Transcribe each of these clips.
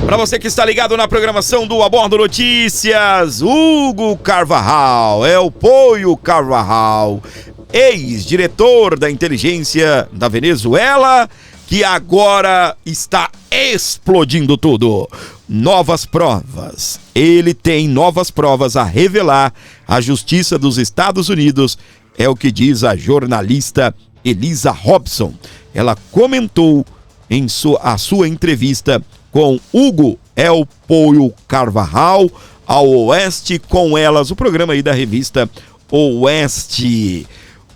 Para você que está ligado na programação do Abordo Notícias, Hugo Carvajal, é o Poio Carvajal, ex-diretor da inteligência da Venezuela, que agora está explodindo tudo. Novas provas. Ele tem novas provas a revelar à Justiça dos Estados Unidos, é o que diz a jornalista Elisa Robson. Ela comentou em a sua entrevista com Hugo El Poio Carvajal, ao Oeste com Elas, o programa aí da revista Oeste.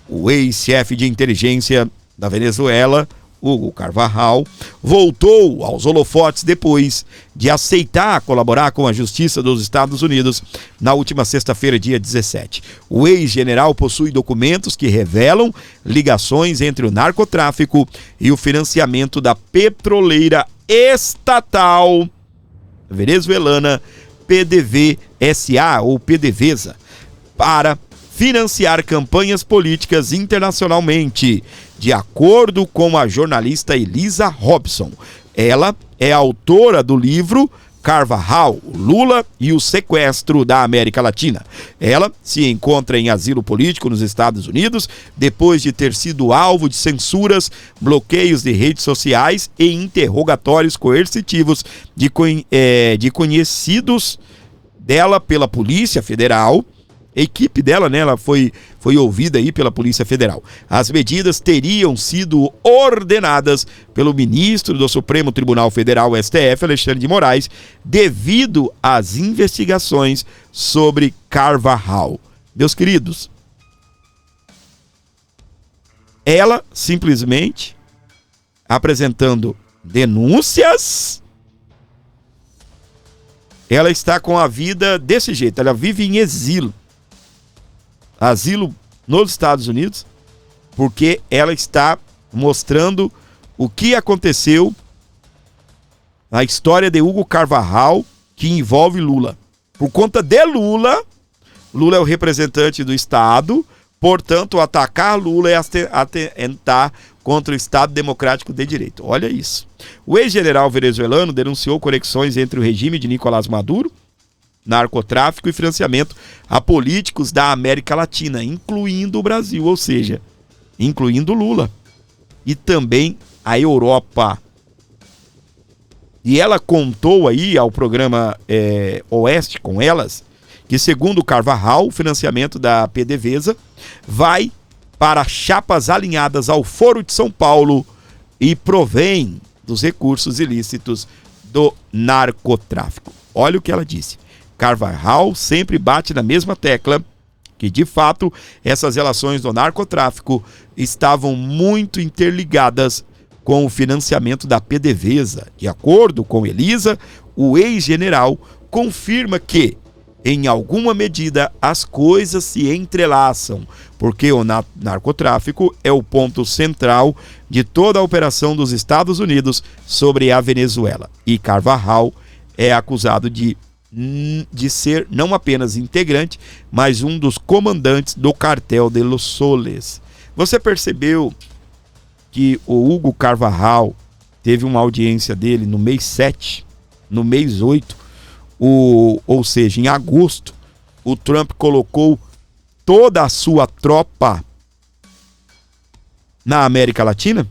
O ex-chefe de inteligência da Venezuela, Hugo Carvajal, voltou aos holofotes depois de aceitar colaborar com a Justiça dos Estados Unidos na última sexta-feira, dia 17. O ex-general possui documentos que revelam ligações entre o narcotráfico e o financiamento da petroleira estatal venezuelana PDVSA ou PDVSA para financiar campanhas políticas internacionalmente, de acordo com a jornalista Elisa Robson. Ela é autora do livro Carvajal, Lula e o Sequestro da América Latina. Ela se encontra em asilo político nos Estados Unidos depois de ter sido alvo de censuras, bloqueios de redes sociais e interrogatórios coercitivos de conhecidos dela pela Polícia Federal. A equipe dela, né, ela foi ouvida aí pela Polícia Federal. As medidas teriam sido ordenadas pelo ministro do Supremo Tribunal Federal, STF, Alexandre de Moraes, devido às investigações sobre Carvajal. Meus queridos, ela simplesmente apresentando denúncias, ela está com a vida desse jeito, ela vive em exílio nos Estados Unidos, porque ela está mostrando o que aconteceu na história de Hugo Carvajal, que envolve Lula. Por conta de Lula é o representante do Estado, portanto, atacar Lula é atentar contra o Estado Democrático de Direito. Olha isso. O ex-general venezuelano denunciou conexões entre o regime de Nicolás Maduro, narcotráfico e financiamento a políticos da América Latina, incluindo o Brasil, ou seja, incluindo Lula e também a Europa. E ela contou aí ao programa Oeste com Elas que, segundo Carvajal, o financiamento da PDVSA vai para chapas alinhadas ao Foro de São Paulo e provém dos recursos ilícitos do narcotráfico. Olha o que ela disse. Carvajal sempre bate na mesma tecla que, de fato, essas relações do narcotráfico estavam muito interligadas com o financiamento da PDVSA. De acordo com Elisa, o ex-general confirma que, em alguma medida, as coisas se entrelaçam, porque o narcotráfico é o ponto central de toda a operação dos Estados Unidos sobre a Venezuela. E Carvajal é acusado de ser não apenas integrante, mas um dos comandantes do cartel de Los Soles. Você percebeu que o Hugo Carvajal teve uma audiência dele no mês 7, no mês 8, ou seja, em agosto, o Trump colocou toda a sua tropa na América Latina?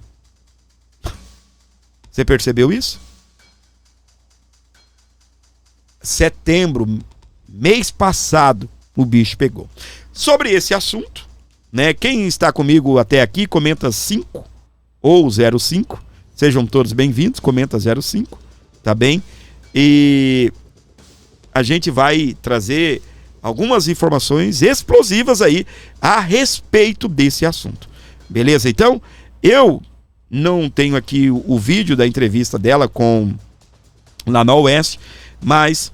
Você percebeu isso? Setembro, mês passado, o bicho pegou. Sobre esse assunto, né? Quem está comigo até aqui, comenta 5 ou 05. Sejam todos bem-vindos, comenta 05, tá bem? E a gente vai trazer algumas informações explosivas aí a respeito desse assunto. Beleza? Então, eu não tenho aqui o vídeo da entrevista dela lá na Oeste, mas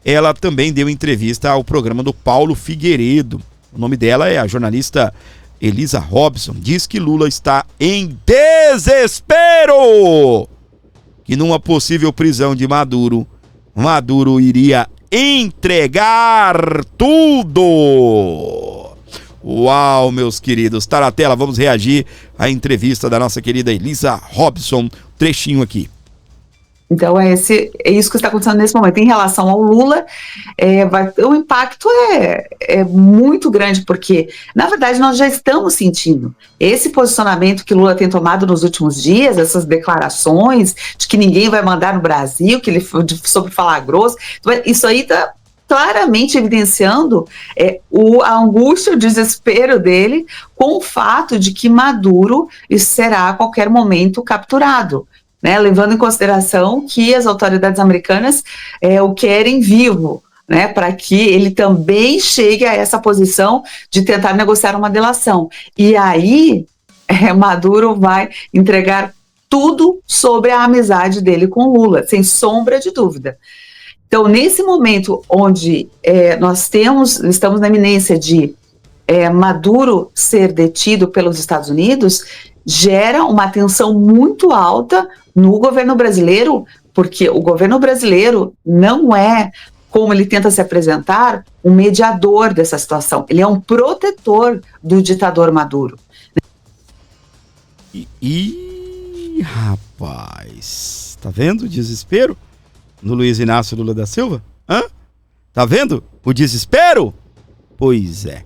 ela também deu entrevista ao programa do Paulo Figueiredo. O nome dela é a jornalista Elisa Robson. Diz que Lula está em desespero, que numa possível prisão de Maduro iria entregar tudo. Uau, meus queridos. Tá na tela, vamos reagir à entrevista da nossa querida Elisa Robson. Trechinho aqui. Então é isso que está acontecendo nesse momento. Em relação ao Lula, o impacto é muito grande, porque, na verdade, nós já estamos sentindo esse posicionamento que Lula tem tomado nos últimos dias, essas declarações de que ninguém vai mandar no Brasil, que ele sobre falar grosso. Isso aí está claramente evidenciando a angústia, o desespero dele com o fato de que Maduro será a qualquer momento capturado. Né, levando em consideração que as autoridades americanas o querem vivo, né, para que ele também chegue a essa posição de tentar negociar uma delação. E aí, Maduro vai entregar tudo sobre a amizade dele com Lula, sem sombra de dúvida. Então, nesse momento onde nós estamos na iminência de Maduro ser detido pelos Estados Unidos, gera uma tensão muito alta no governo brasileiro, porque o governo brasileiro não é, como ele tenta se apresentar, um mediador dessa situação. Ele é um protetor do ditador Maduro. Rapaz, tá vendo o desespero no Luiz Inácio Lula da Silva? Tá vendo o desespero? Pois é.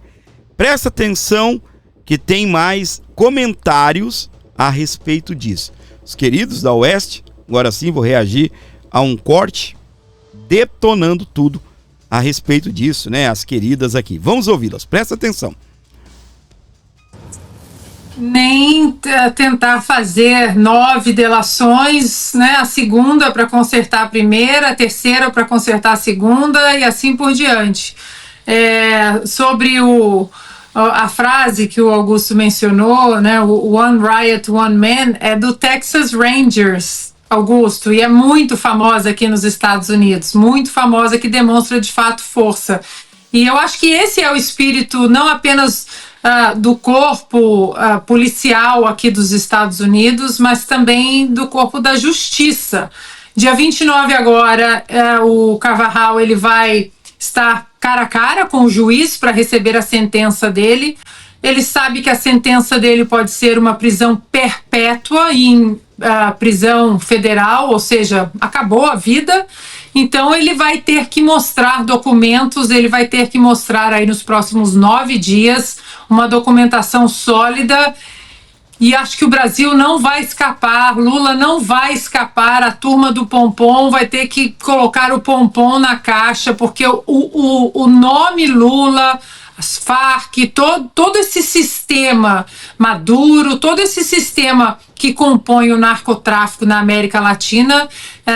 Presta atenção que tem mais comentários a respeito disso. Os queridos da Oeste, agora sim vou reagir a um corte detonando tudo a respeito disso, né? As queridas aqui. Vamos ouvi-las, presta atenção. Nem tentar fazer 9 delações, né? A segunda para consertar a primeira, a terceira para consertar a segunda e assim por diante. Sobre a frase que o Augusto mencionou, né, o One Riot, One Man, é do Texas Rangers, Augusto, e é muito famosa aqui nos Estados Unidos, muito famosa, que demonstra de fato força. E eu acho que esse é o espírito não apenas do corpo policial aqui dos Estados Unidos, mas também do corpo da justiça. Dia 29 agora, o Carvajal ele vai estar cara a cara com o juiz para receber a sentença dele. Ele sabe que a sentença dele pode ser uma prisão perpétua em prisão federal, ou seja, acabou a vida. Então ele vai ter que mostrar documentos, ele vai ter que mostrar aí nos próximos 9 dias uma documentação sólida. E acho que o Brasil não vai escapar, Lula não vai escapar, a turma do Pompom vai ter que colocar o Pompom na caixa, porque o nome Lula, as Farc, todo esse sistema Maduro, todo esse sistema que compõe o narcotráfico na América Latina,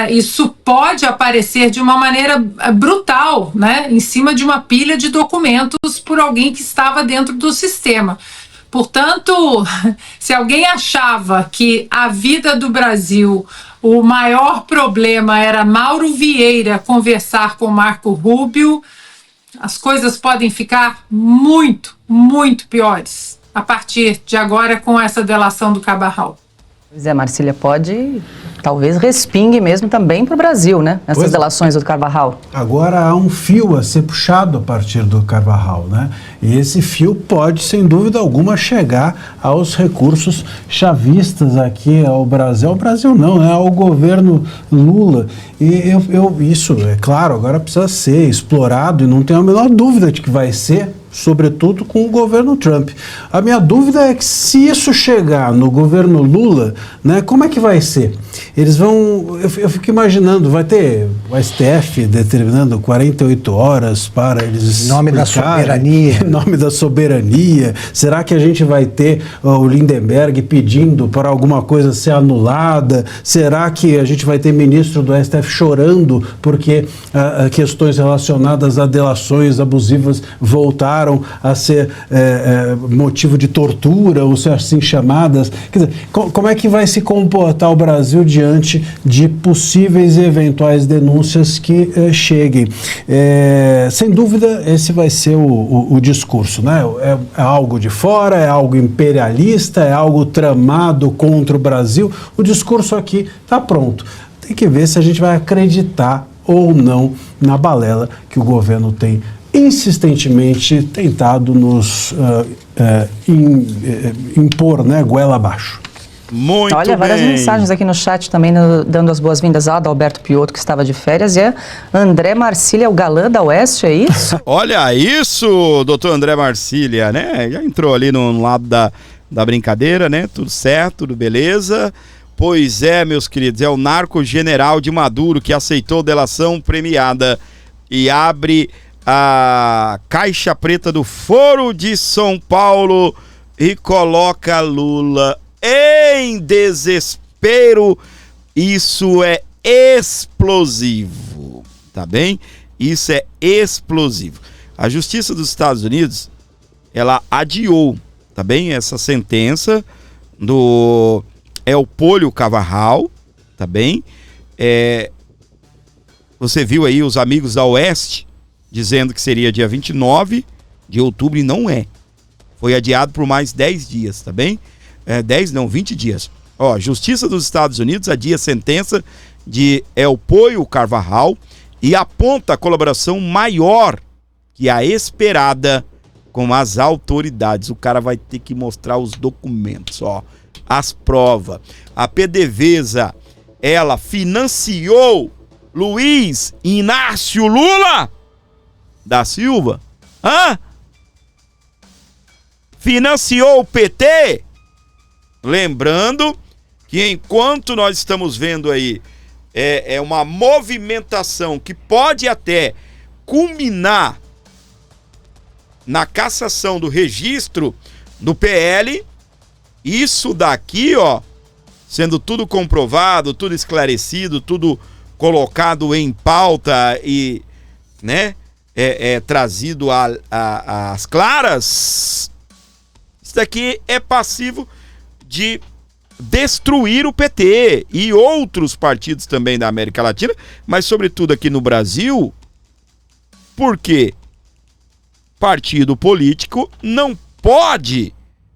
isso pode aparecer de uma maneira brutal, né, em cima de uma pilha de documentos por alguém que estava dentro do sistema. Portanto, se alguém achava que a vida do Brasil, o maior problema era Mauro Vieira conversar com Marco Rubio, as coisas podem ficar muito, muito piores a partir de agora com essa delação do Carvajal. Pois é, Marcília, talvez respingue mesmo também para o Brasil, né? Essas delações do Carvajal. Agora há um fio a ser puxado a partir do Carvajal, né? E esse fio pode, sem dúvida alguma, chegar aos recursos chavistas aqui ao Brasil. Ao Brasil não, né? Ao governo Lula. E isso, é claro, agora precisa ser explorado e não tenho a menor dúvida de que vai ser, sobretudo com o governo Trump. A minha dúvida é que se isso chegar no governo Lula, né, como é que vai ser? Eles vão, eu fico imaginando, vai ter o STF determinando 48 horas para eles... Em nome da soberania. Em nome da soberania. Será que a gente vai ter o Lindenberg pedindo para alguma coisa ser anulada? Será que a gente vai ter ministro do STF chorando porque questões relacionadas a delações abusivas voltaram a ser motivo de tortura, ou ser assim chamadas? Quer dizer, como é que vai se comportar o Brasil diante de possíveis e eventuais denúncias que cheguem? Sem dúvida, esse vai ser o discurso, né? É algo de fora, é algo imperialista, é algo tramado contra o Brasil. O discurso aqui está pronto. Tem que ver se a gente vai acreditar ou não na balela que o governo tem insistentemente tentado nos impor, né, goela abaixo. Muito Olha, várias bem. mensagens aqui no chat também, dando as boas-vindas a Adalberto Piotto, que estava de férias, e a André Marcília, o galã da Oeste, é isso? Olha isso, doutor André Marcília, né? Já entrou ali no lado da brincadeira, né? Tudo certo, tudo beleza. Pois é, meus queridos, é o narco-general de Maduro que aceitou delação premiada e abre a caixa preta do Foro de São Paulo e coloca Lula em desespero. Isso é explosivo, tá bem? Isso é explosivo. A Justiça dos Estados Unidos, ela adiou, tá bem? Essa sentença do Elpolho Carvajal, tá bem? Você viu aí os amigos da Oeste dizendo que seria dia 29 de outubro e não é. Foi adiado por mais 10 dias, tá bem? 20 dias. Ó, Justiça dos Estados Unidos adia a sentença de Elpolho Carvajal e aponta a colaboração maior que a esperada com as autoridades. O cara vai ter que mostrar os documentos, ó, as provas. A PDVSA, ela financiou Luiz Inácio Lula da Silva? Financiou o PT? Lembrando que enquanto nós estamos vendo aí uma movimentação que pode até culminar na cassação do registro do PL, isso daqui, ó, sendo tudo comprovado, tudo esclarecido, tudo colocado em pauta e, né, trazido às claras, isso daqui é passivo de destruir o PT e outros partidos também da América Latina, mas sobretudo aqui no Brasil, porque partido político não pode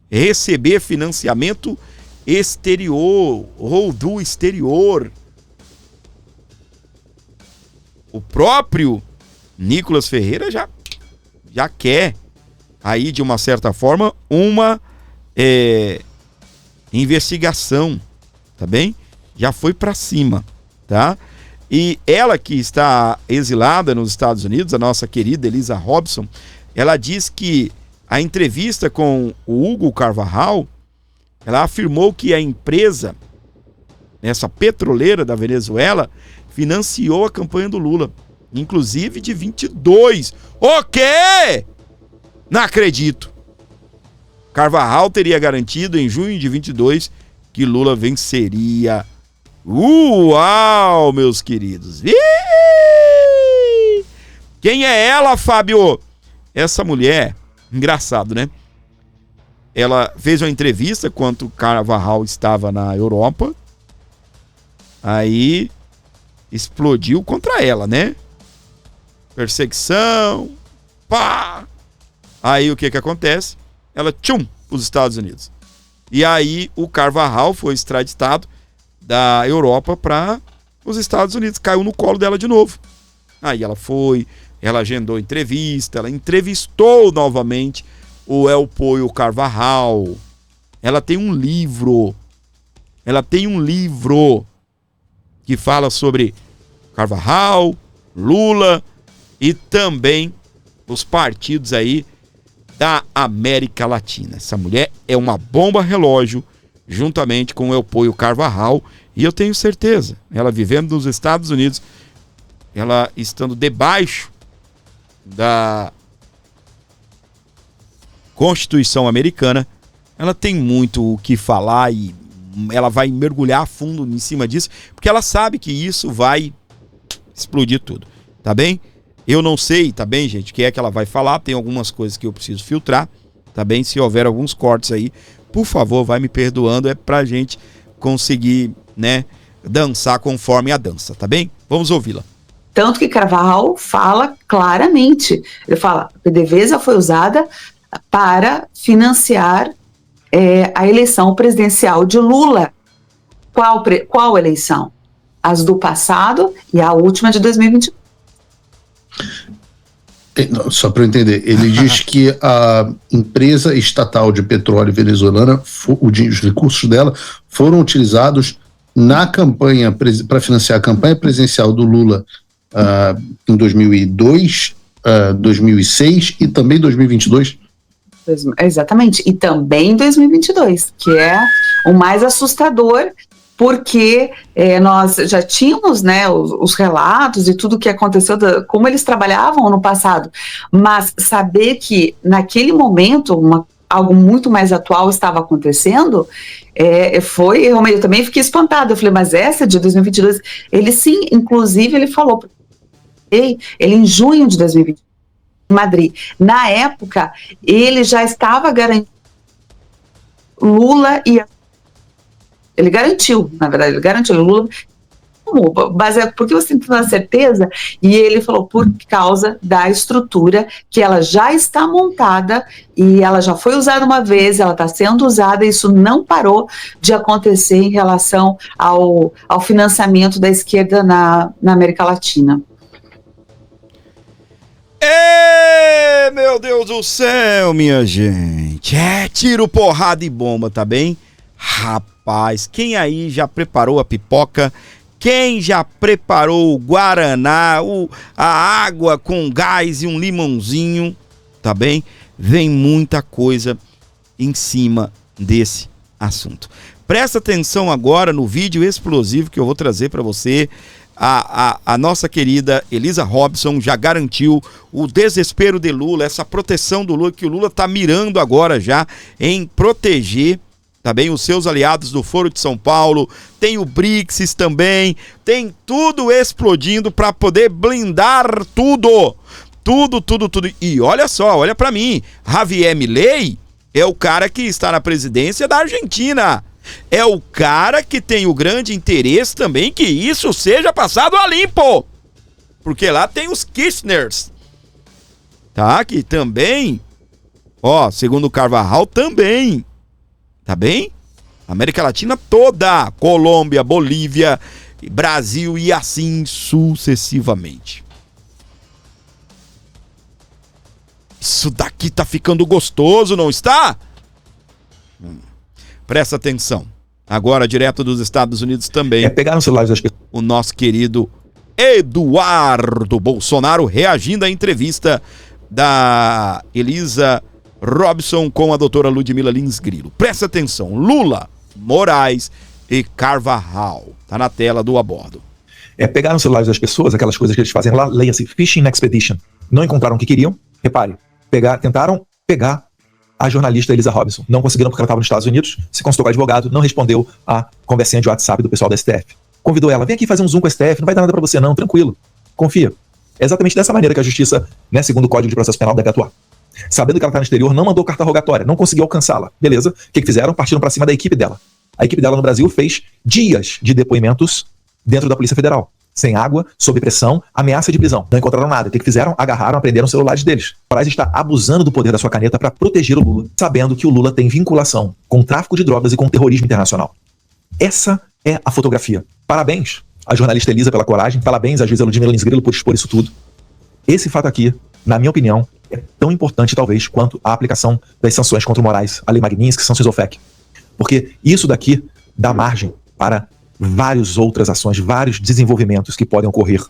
receber financiamento exterior ou do exterior. O próprio Nicolas Ferreira já quer aí, de uma certa forma, uma investigação, tá bem? Já foi pra cima, tá? E ela que está exilada nos Estados Unidos, a nossa querida Elisa Robson, ela diz que a entrevista com o Hugo Carvajal, ela afirmou que a empresa, essa petroleira da Venezuela, financiou a campanha do Lula, inclusive de 22. O quê? Não acredito. Carvajal teria garantido em junho de 22 que Lula venceria. Uau, meus queridos. Quem é ela, Fábio? Essa mulher, engraçado, né? Ela fez uma entrevista enquanto Carvajal estava na Europa. Aí explodiu contra ela, né? Perseguição, pá! Aí o que acontece? Ela, os Estados Unidos. E aí o Carvajal foi extraditado da Europa para os Estados Unidos. Caiu no colo dela de novo. Aí ela foi, ela agendou entrevista, ela entrevistou novamente o Elpolho Carvajal. Ela tem um livro. Que fala sobre Carvajal, Lula e também os partidos aí da América Latina. Essa mulher é uma bomba relógio, juntamente com o Elpolho Carvajal, e eu tenho certeza, ela vivendo nos Estados Unidos, ela estando debaixo da Constituição americana, ela tem muito o que falar e ela vai mergulhar a fundo em cima disso, porque ela sabe que isso vai explodir tudo, tá bem? Eu não sei, tá bem, gente, o que é que ela vai falar, tem algumas coisas que eu preciso filtrar, tá bem? Se houver alguns cortes aí, por favor, vai me perdoando, é pra gente conseguir, né, dançar conforme a dança, tá bem? Vamos ouvi-la. Tanto que Carvajal fala claramente, ele fala, a PDVSA foi usada para financiar a eleição presidencial de Lula. Qual eleição? As do passado e a última de 2021. Só para eu entender, ele diz que a empresa estatal de petróleo venezuelana, os recursos dela foram utilizados na campanha, para financiar a campanha presidencial do Lula em 2002, 2006 e também 2022. Exatamente, e também em 2022, que é o mais assustador, porque nós já tínhamos, né, os relatos e tudo o que aconteceu, como eles trabalhavam no passado, mas saber que naquele momento algo muito mais atual estava acontecendo, eu também fiquei espantada. Eu falei, mas essa de 2022, ele sim, inclusive ele falou, ele em junho de 2022, em Madrid, na época, ele já estava garantindo Lula e ele garantiu, na verdade, Lula, baseado, porque você tem toda a certeza, e ele falou, por causa da estrutura, que ela já está montada, e ela já foi usada uma vez, ela está sendo usada, e isso não parou de acontecer em relação ao financiamento da esquerda na América Latina. Meu Deus do céu, minha gente. Tiro, porrada e bomba, tá bem? Rapaz, quem aí já preparou a pipoca? Quem já preparou o guaraná, a água com gás e um limãozinho? Tá bem? Vem muita coisa em cima desse assunto. Presta atenção agora no vídeo explosivo que eu vou trazer para você. A nossa querida Elisa Robson já garantiu o desespero de Lula, essa proteção do Lula, que o Lula está mirando agora já em proteger, tá bem, os seus aliados do Foro de São Paulo. Tem o BRICS também, tem tudo explodindo para poder blindar tudo. E olha só, olha para mim, Javier Milei é o cara que está na presidência da Argentina. É o cara que tem o grande interesse também que isso seja passado a limpo. Porque lá tem os Kirchners, tá? Que também, segundo o Carvajal, também, tá bem? América Latina toda, Colômbia, Bolívia, Brasil e assim sucessivamente. Isso daqui tá ficando gostoso, não está? Presta atenção. Agora, direto dos Estados Unidos também. Pegaram os celulares das pessoas. O nosso querido Eduardo Bolsonaro reagindo à entrevista da Elisa Robson com a doutora Ludmila Lins Grilo. Presta atenção. Lula, Moraes e Carvajal. Tá na tela do A Bordo. Pegaram os celulares das pessoas, aquelas coisas que eles fazem lá, leia-se Fishing Expedition. Não encontraram o que queriam. Repare, tentaram pegar a jornalista Elisa Robson. Não conseguiram porque ela estava nos Estados Unidos, se consultou com o advogado, não respondeu a conversinha de WhatsApp do pessoal da STF. Convidou ela, vem aqui fazer um zoom com a STF, não vai dar nada pra você não, tranquilo, confia. É exatamente dessa maneira que a justiça, né, segundo o Código de Processo Penal, deve atuar. Sabendo que ela está no exterior, não mandou carta rogatória, não conseguiu alcançá-la. Beleza, o que fizeram? Partiram pra cima da equipe dela. A equipe dela no Brasil fez dias de depoimentos dentro da Polícia Federal. Sem água, sob pressão, ameaça de prisão. Não encontraram nada. O que fizeram? Agarraram, aprenderam os celulares deles. Moraes está abusando do poder da sua caneta para proteger o Lula, sabendo que o Lula tem vinculação com o tráfico de drogas e com o terrorismo internacional. Essa é a fotografia. Parabéns à jornalista Elisa pela coragem, parabéns à juíza Ludmila Lins Grilo por expor isso tudo. Esse fato aqui, na minha opinião, é tão importante talvez quanto a aplicação das sanções contra o Moraes, a Lei Magnitsky, sanções OFAC. Porque isso daqui dá margem para várias outras ações, vários desenvolvimentos que podem ocorrer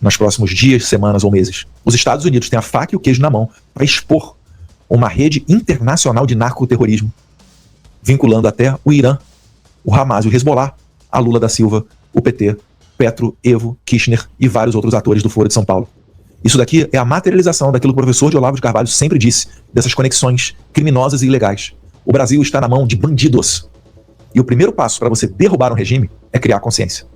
nos próximos dias, semanas ou meses. Os Estados Unidos têm a faca e o queijo na mão para expor uma rede internacional de narcoterrorismo, vinculando até o Irã, o Hamas e o Hezbollah, a Lula da Silva, o PT, Petro, Evo, Kirchner e vários outros atores do Foro de São Paulo. Isso daqui é a materialização daquilo que o professor de Olavo de Carvalho sempre disse, dessas conexões criminosas e ilegais. O Brasil está na mão de bandidos. E o primeiro passo para você derrubar um regime é criar consciência.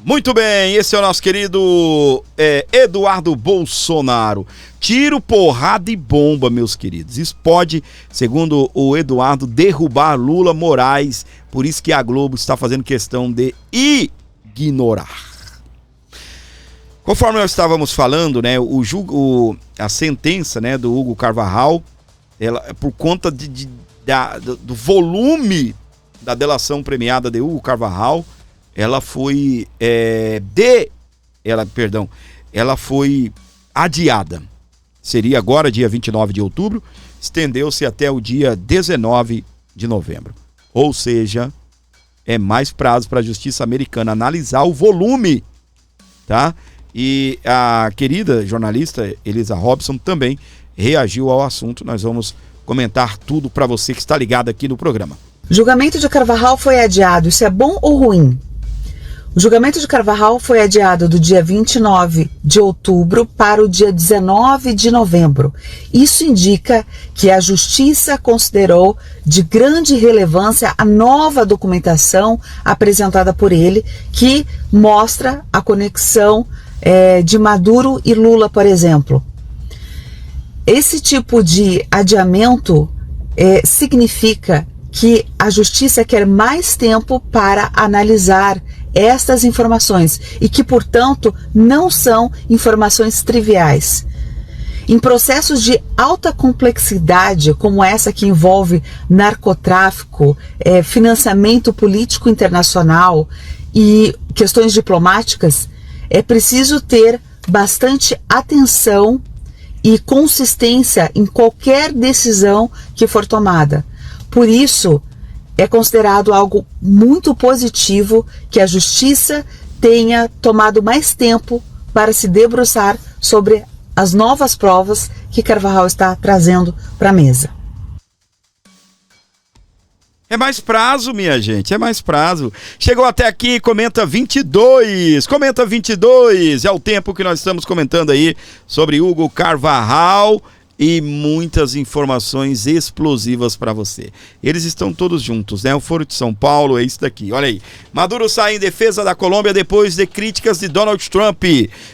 Muito bem, esse é o nosso querido Eduardo Bolsonaro. Tiro, porrada e bomba, meus queridos. Isso pode, segundo o Eduardo, derrubar Lula, Moraes. Por isso que a Globo está fazendo questão de ignorar. Conforme nós estávamos falando, né, a sentença, né, do Hugo Carvajal, ela, por conta do volume da delação premiada de Hugo Carvajal, ela foi adiada, seria agora dia 29 de outubro, estendeu-se até o dia 19 de novembro. Ou seja, é mais prazo para a justiça americana analisar o volume, tá? E a querida jornalista Elisa Robson também reagiu ao assunto. Nós vamos comentar tudo para você que está ligado aqui no programa. Julgamento de Carvajal foi adiado. Isso é bom ou ruim? O julgamento de Carvajal foi adiado do dia 29 de outubro para o dia 19 de novembro. Isso indica que a Justiça considerou de grande relevância a nova documentação apresentada por ele, que mostra a conexão de Maduro e Lula, por exemplo. Esse tipo de adiamento significa que a Justiça quer mais tempo para analisar estas informações e que, portanto, não são informações triviais. Em processos de alta complexidade, como essa que envolve narcotráfico, financiamento político internacional e questões diplomáticas, é preciso ter bastante atenção e consistência em qualquer decisão que for tomada. Por isso, é considerado algo muito positivo que a Justiça tenha tomado mais tempo para se debruçar sobre as novas provas que Carvajal está trazendo para a mesa. É mais prazo, minha gente, é mais prazo. Chegou até aqui, comenta 22, é o tempo que nós estamos comentando aí sobre Hugo Carvajal e muitas informações explosivas para você. Eles estão todos juntos, né? O Foro de São Paulo é isso daqui, olha aí. Maduro sai em defesa da Colômbia depois de críticas de Donald Trump.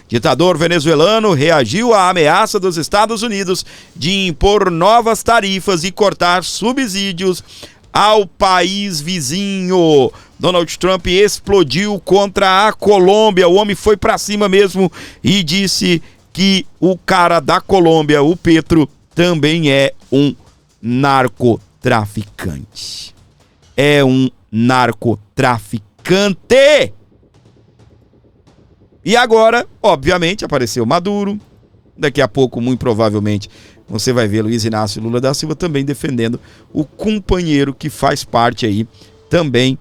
Ditador venezuelano reagiu à ameaça dos Estados Unidos de impor novas tarifas e cortar subsídios ao país vizinho. Donald Trump explodiu contra a Colômbia, o homem foi para cima mesmo e disse que o cara da Colômbia, o Petro, também é um narcotraficante. É um narcotraficante! E agora, obviamente, apareceu Maduro. Daqui a pouco, muito provavelmente, você vai ver Luiz Inácio Lula da Silva também defendendo o companheiro que faz parte aí também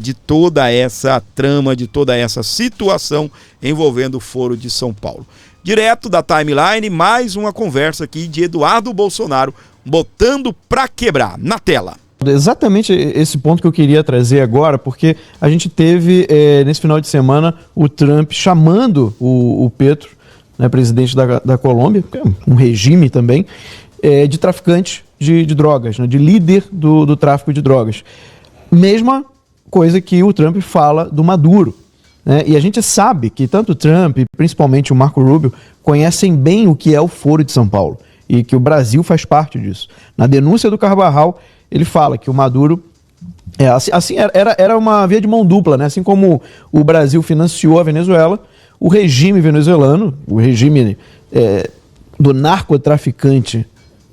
de toda essa trama, de toda essa situação envolvendo o Foro de São Paulo. Direto da timeline, mais uma conversa aqui de Eduardo Bolsonaro, botando pra quebrar, na tela. Exatamente esse ponto que eu queria trazer agora, porque a gente teve, nesse final de semana, o Trump chamando o Petro, né, presidente da Colômbia, que é um regime também, de traficante de drogas, né, de líder do tráfico de drogas. Mesma coisa que o Trump fala do Maduro. E a gente sabe que tanto o Trump, principalmente o Marco Rubio, conhecem bem o que é o Foro de São Paulo e que o Brasil faz parte disso. Na denúncia do Carvajal, ele fala que o Maduro era uma via de mão dupla, né? Assim como o Brasil financiou a Venezuela, o regime venezuelano, o regime do narcotraficante,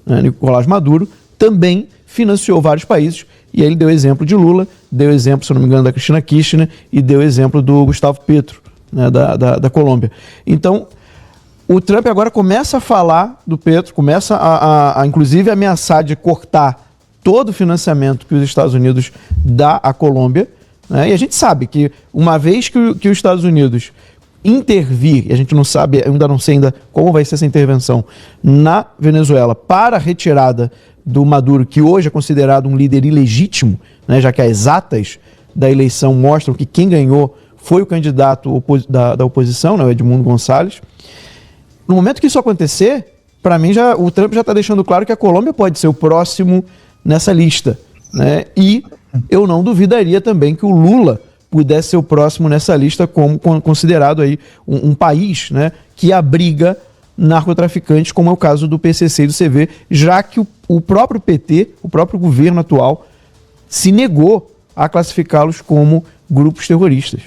né, Nicolás Maduro, também financiou vários países. E aí ele deu exemplo de Lula, deu exemplo, se não me engano, da Cristina Kirchner e deu exemplo do Gustavo Petro, né, da Colômbia. Então, o Trump agora começa a falar do Petro, começa a inclusive ameaçar de cortar todo o financiamento que os Estados Unidos dá à Colômbia, né? E a gente sabe que uma vez que os Estados Unidos intervir, e a gente não sabe, ainda não sei ainda como vai ser essa intervenção na Venezuela para a retirada do Maduro, que hoje é considerado um líder ilegítimo, né, já que as atas da eleição mostram que quem ganhou foi o candidato da oposição, né, o Edmundo Gonçalves. No momento que isso acontecer, para mim o Trump já está deixando claro que a Colômbia pode ser o próximo nessa lista, né? E eu não duvidaria também que o Lula pudesse ser o próximo nessa lista como considerado aí um país, né, que abriga narcotraficantes, como é o caso do PCC e do CV, já que o próprio PT, o próprio governo atual, se negou a classificá-los como grupos terroristas.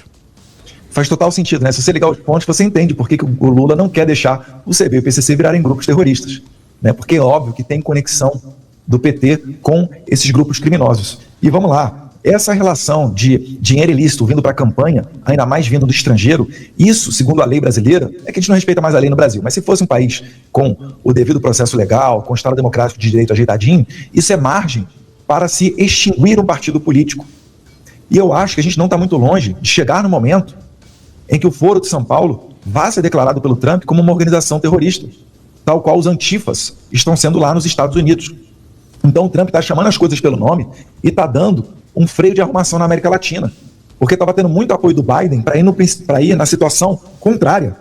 Faz total sentido, né? Se você ligar os pontos, você entende por que o Lula não quer deixar o CV e o PCC virarem grupos terroristas, né? Porque é óbvio que tem conexão do PT com esses grupos criminosos. E vamos lá, essa relação de dinheiro ilícito vindo para a campanha, ainda mais vindo do estrangeiro, isso, segundo a lei brasileira, é que a gente não respeita mais a lei no Brasil. Mas se fosse um país com o devido processo legal, com o Estado Democrático de Direito ajeitadinho, isso é margem para se extinguir um partido político. E eu acho que a gente não está muito longe de chegar no momento em que o Foro de São Paulo vá ser declarado pelo Trump como uma organização terrorista, tal qual os antifas estão sendo lá nos Estados Unidos. Então o Trump está chamando as coisas pelo nome e está dando um freio de arrumação na América Latina, porque estava tendo muito apoio do Biden para ir na situação contrária.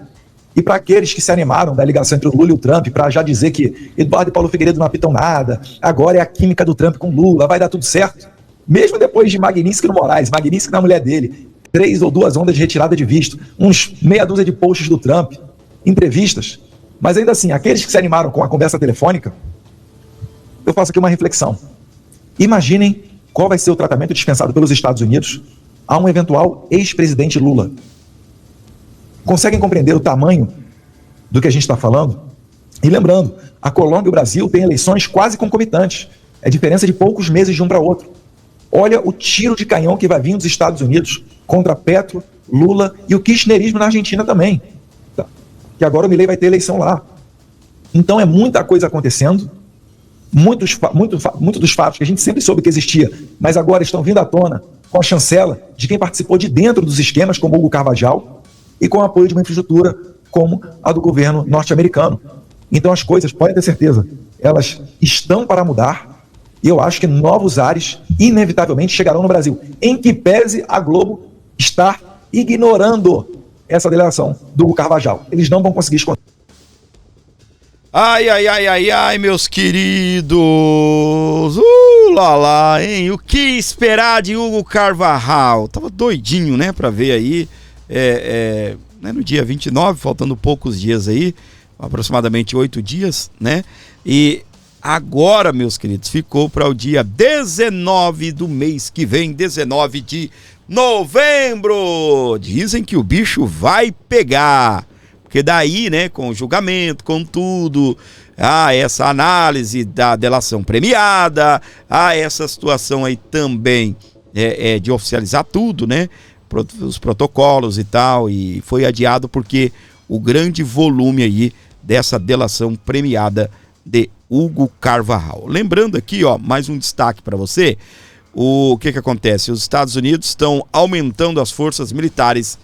E para aqueles que se animaram da ligação entre o Lula e o Trump, para já dizer que Eduardo e Paulo Figueiredo não apitam nada, agora é a química do Trump com Lula, vai dar tudo certo. Mesmo depois de Magnitsky no Moraes, Magnitsky na mulher dele, 3 ou 2 ondas de retirada de visto, uns meia dúzia de posts do Trump, entrevistas. Mas ainda assim, aqueles que se animaram com a conversa telefônica, eu faço aqui uma reflexão. Imaginem qual vai ser o tratamento dispensado pelos Estados Unidos a um eventual ex-presidente Lula. Conseguem compreender o tamanho do que a gente está falando? E lembrando, a Colômbia e o Brasil têm eleições quase concomitantes. É diferença de poucos meses de um para outro. Olha o tiro de canhão que vai vir dos Estados Unidos contra Petro, Lula e o kirchnerismo na Argentina também. Tá? Que agora o Milei vai ter eleição lá. Então é muita coisa acontecendo. Muitos dos fatos que a gente sempre soube que existia, mas agora estão vindo à tona com a chancela de quem participou de dentro dos esquemas, como Hugo Carvajal, e com o apoio de uma infraestrutura como a do governo norte-americano. Então as coisas, podem ter certeza, elas estão para mudar, e eu acho que novos ares inevitavelmente chegarão no Brasil, em que pese a Globo estar ignorando essa delegação do Hugo Carvajal. Eles não vão conseguir esconder. Ai, meus queridos. Lá lá, hein? O que esperar de Hugo Carvajal? Tava doidinho, né, pra ver aí. Né, no dia 29, faltando poucos dias aí, aproximadamente 8 dias, né? E agora, meus queridos, ficou para o dia 19 do mês que vem, 19 de novembro. Dizem que o bicho vai pegar. Porque daí, né, com o julgamento, com tudo, essa análise da delação premiada, essa situação aí também de oficializar tudo, né, os protocolos e tal, e foi adiado porque o grande volume aí dessa delação premiada de Hugo Carvajal. Lembrando aqui, ó, mais um destaque para você, o que acontece? Os Estados Unidos estão aumentando as forças militares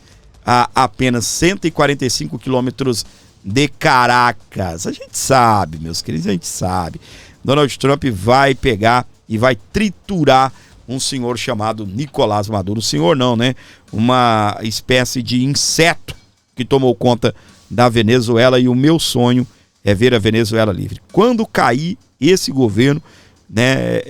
a apenas 145 quilômetros de Caracas. A gente sabe, meus queridos, a gente sabe. Donald Trump vai pegar e vai triturar um senhor chamado Nicolás Maduro. Senhor não, né? Uma espécie de inseto que tomou conta da Venezuela, e o meu sonho é ver a Venezuela livre. Quando cair esse governo, né,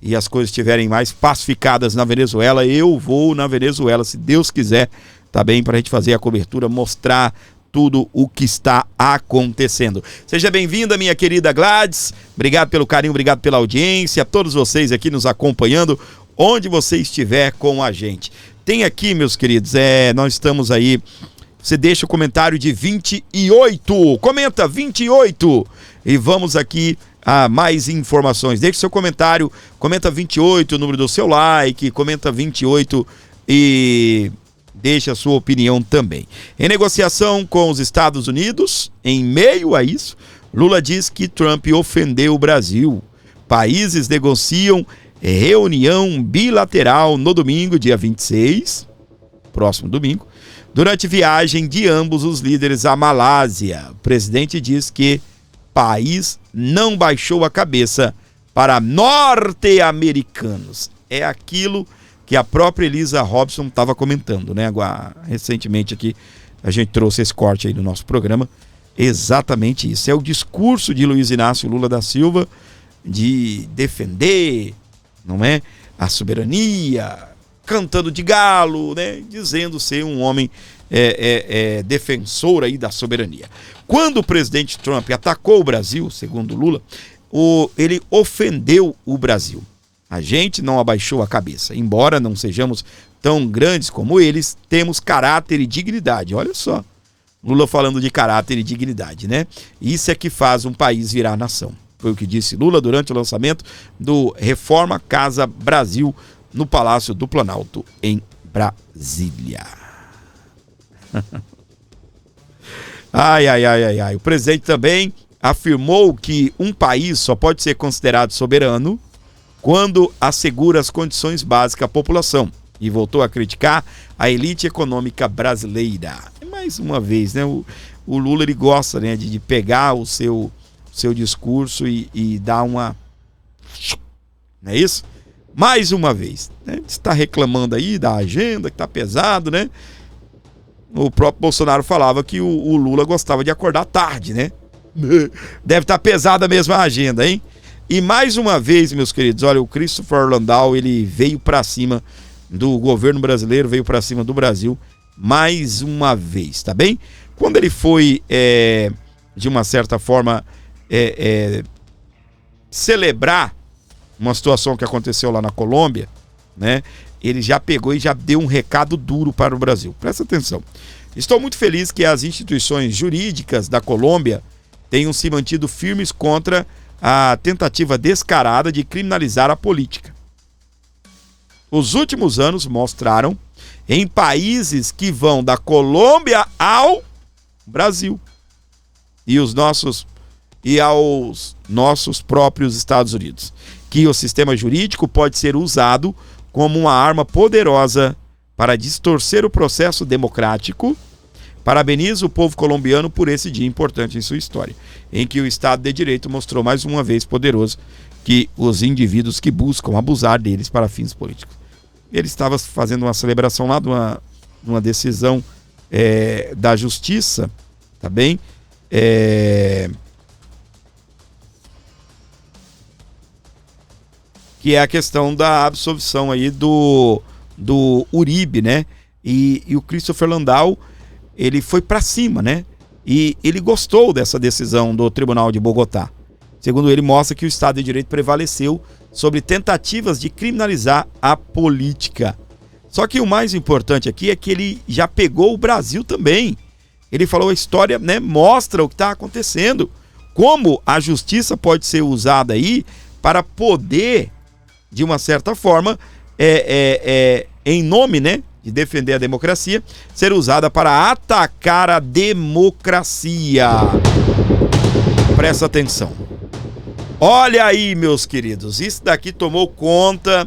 e as coisas estiverem mais pacificadas na Venezuela, eu vou na Venezuela, se Deus quiser, tá bem, para a gente fazer a cobertura, mostrar tudo o que está acontecendo. Seja bem-vinda, minha querida Gladys, obrigado pelo carinho, obrigado pela audiência, a todos vocês aqui nos acompanhando, onde você estiver com a gente. Tem aqui, meus queridos, nós estamos aí, você deixa o comentário de 28, comenta 28, e vamos aqui a mais informações. Deixe seu comentário, comenta 28, o número do seu like, comenta 28 e deixe a sua opinião também. Em negociação com os Estados Unidos, em meio a isso, Lula diz que Trump ofendeu o Brasil. Países negociam reunião bilateral no domingo, dia 26, próximo domingo, durante viagem de ambos os líderes à Malásia. O presidente diz que país não baixou a cabeça para norte-americanos. É aquilo que a própria Elisa Robson estava comentando, né? Recentemente aqui a gente trouxe esse corte aí no nosso programa. Exatamente isso. É o discurso de Luiz Inácio Lula da Silva de defender, não é, a soberania, cantando de galo, né? Dizendo ser um homem defensor aí da soberania. Quando o presidente Trump atacou o Brasil, segundo Lula, ele ofendeu o Brasil. A gente não abaixou a cabeça. Embora não sejamos tão grandes como eles, temos caráter e dignidade. Olha só, Lula falando de caráter e dignidade, né? Isso é que faz um país virar nação. Foi o que disse Lula durante o lançamento do Reforma Casa Brasil no Palácio do Planalto, em Brasília. Ai. O presidente também afirmou que um país só pode ser considerado soberano quando assegura as condições básicas à população. E voltou a criticar a elite econômica brasileira. Mais uma vez, né? O Lula, ele gosta, né, de pegar o seu discurso e dar uma... Não é isso? Mais uma vez, né? Está reclamando aí da agenda, que está pesado, né? O próprio Bolsonaro falava que o Lula gostava de acordar tarde, né? Deve estar pesada mesmo a agenda, hein? E mais uma vez, meus queridos, olha, o Christopher Landau, ele veio para cima do governo brasileiro, veio para cima do Brasil mais uma vez, tá bem? Quando ele foi, de uma certa forma, celebrar uma situação que aconteceu lá na Colômbia, né? Ele já pegou e já deu um recado duro para o Brasil. Presta atenção. Estou muito feliz que as instituições jurídicas da Colômbia tenham se mantido firmes contra a tentativa descarada de criminalizar a política. Os últimos anos mostraram em países que vão da Colômbia ao Brasil e aos nossos próprios Estados Unidos, que o sistema jurídico pode ser usado como uma arma poderosa para distorcer o processo democrático. Parabenizo o povo colombiano por esse dia importante em sua história, em que o Estado de Direito mostrou mais uma vez poderoso que os indivíduos que buscam abusar deles para fins políticos. Ele estava fazendo uma celebração lá de uma decisão da justiça, tá bem? Que é a questão da absolvição aí do Uribe, né? E o Christopher Landau, ele foi para cima, né? E ele gostou dessa decisão do Tribunal de Bogotá. Segundo ele, mostra que o Estado de Direito prevaleceu sobre tentativas de criminalizar a política. Só que o mais importante aqui é que ele já pegou o Brasil também. Ele falou, a história, né, mostra o que está acontecendo. Como a justiça pode ser usada aí para poder, de uma certa forma, em nome, né, de defender a democracia, ser usada para atacar a democracia. Presta atenção. Olha aí, meus queridos, isso daqui tomou conta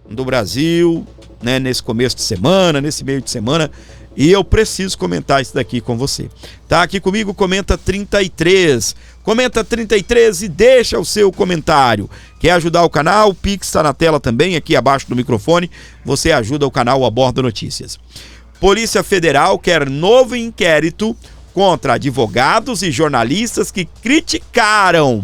do Brasil, né, nesse começo de semana, nesse meio de semana, e eu preciso comentar isso daqui com você. Tá aqui comigo, comenta 33. Comenta 33 e deixa o seu comentário. Quer ajudar o canal? O Pix está na tela também, aqui abaixo do microfone. Você ajuda o canal Aborda Notícias. Polícia Federal quer novo inquérito contra advogados e jornalistas que criticaram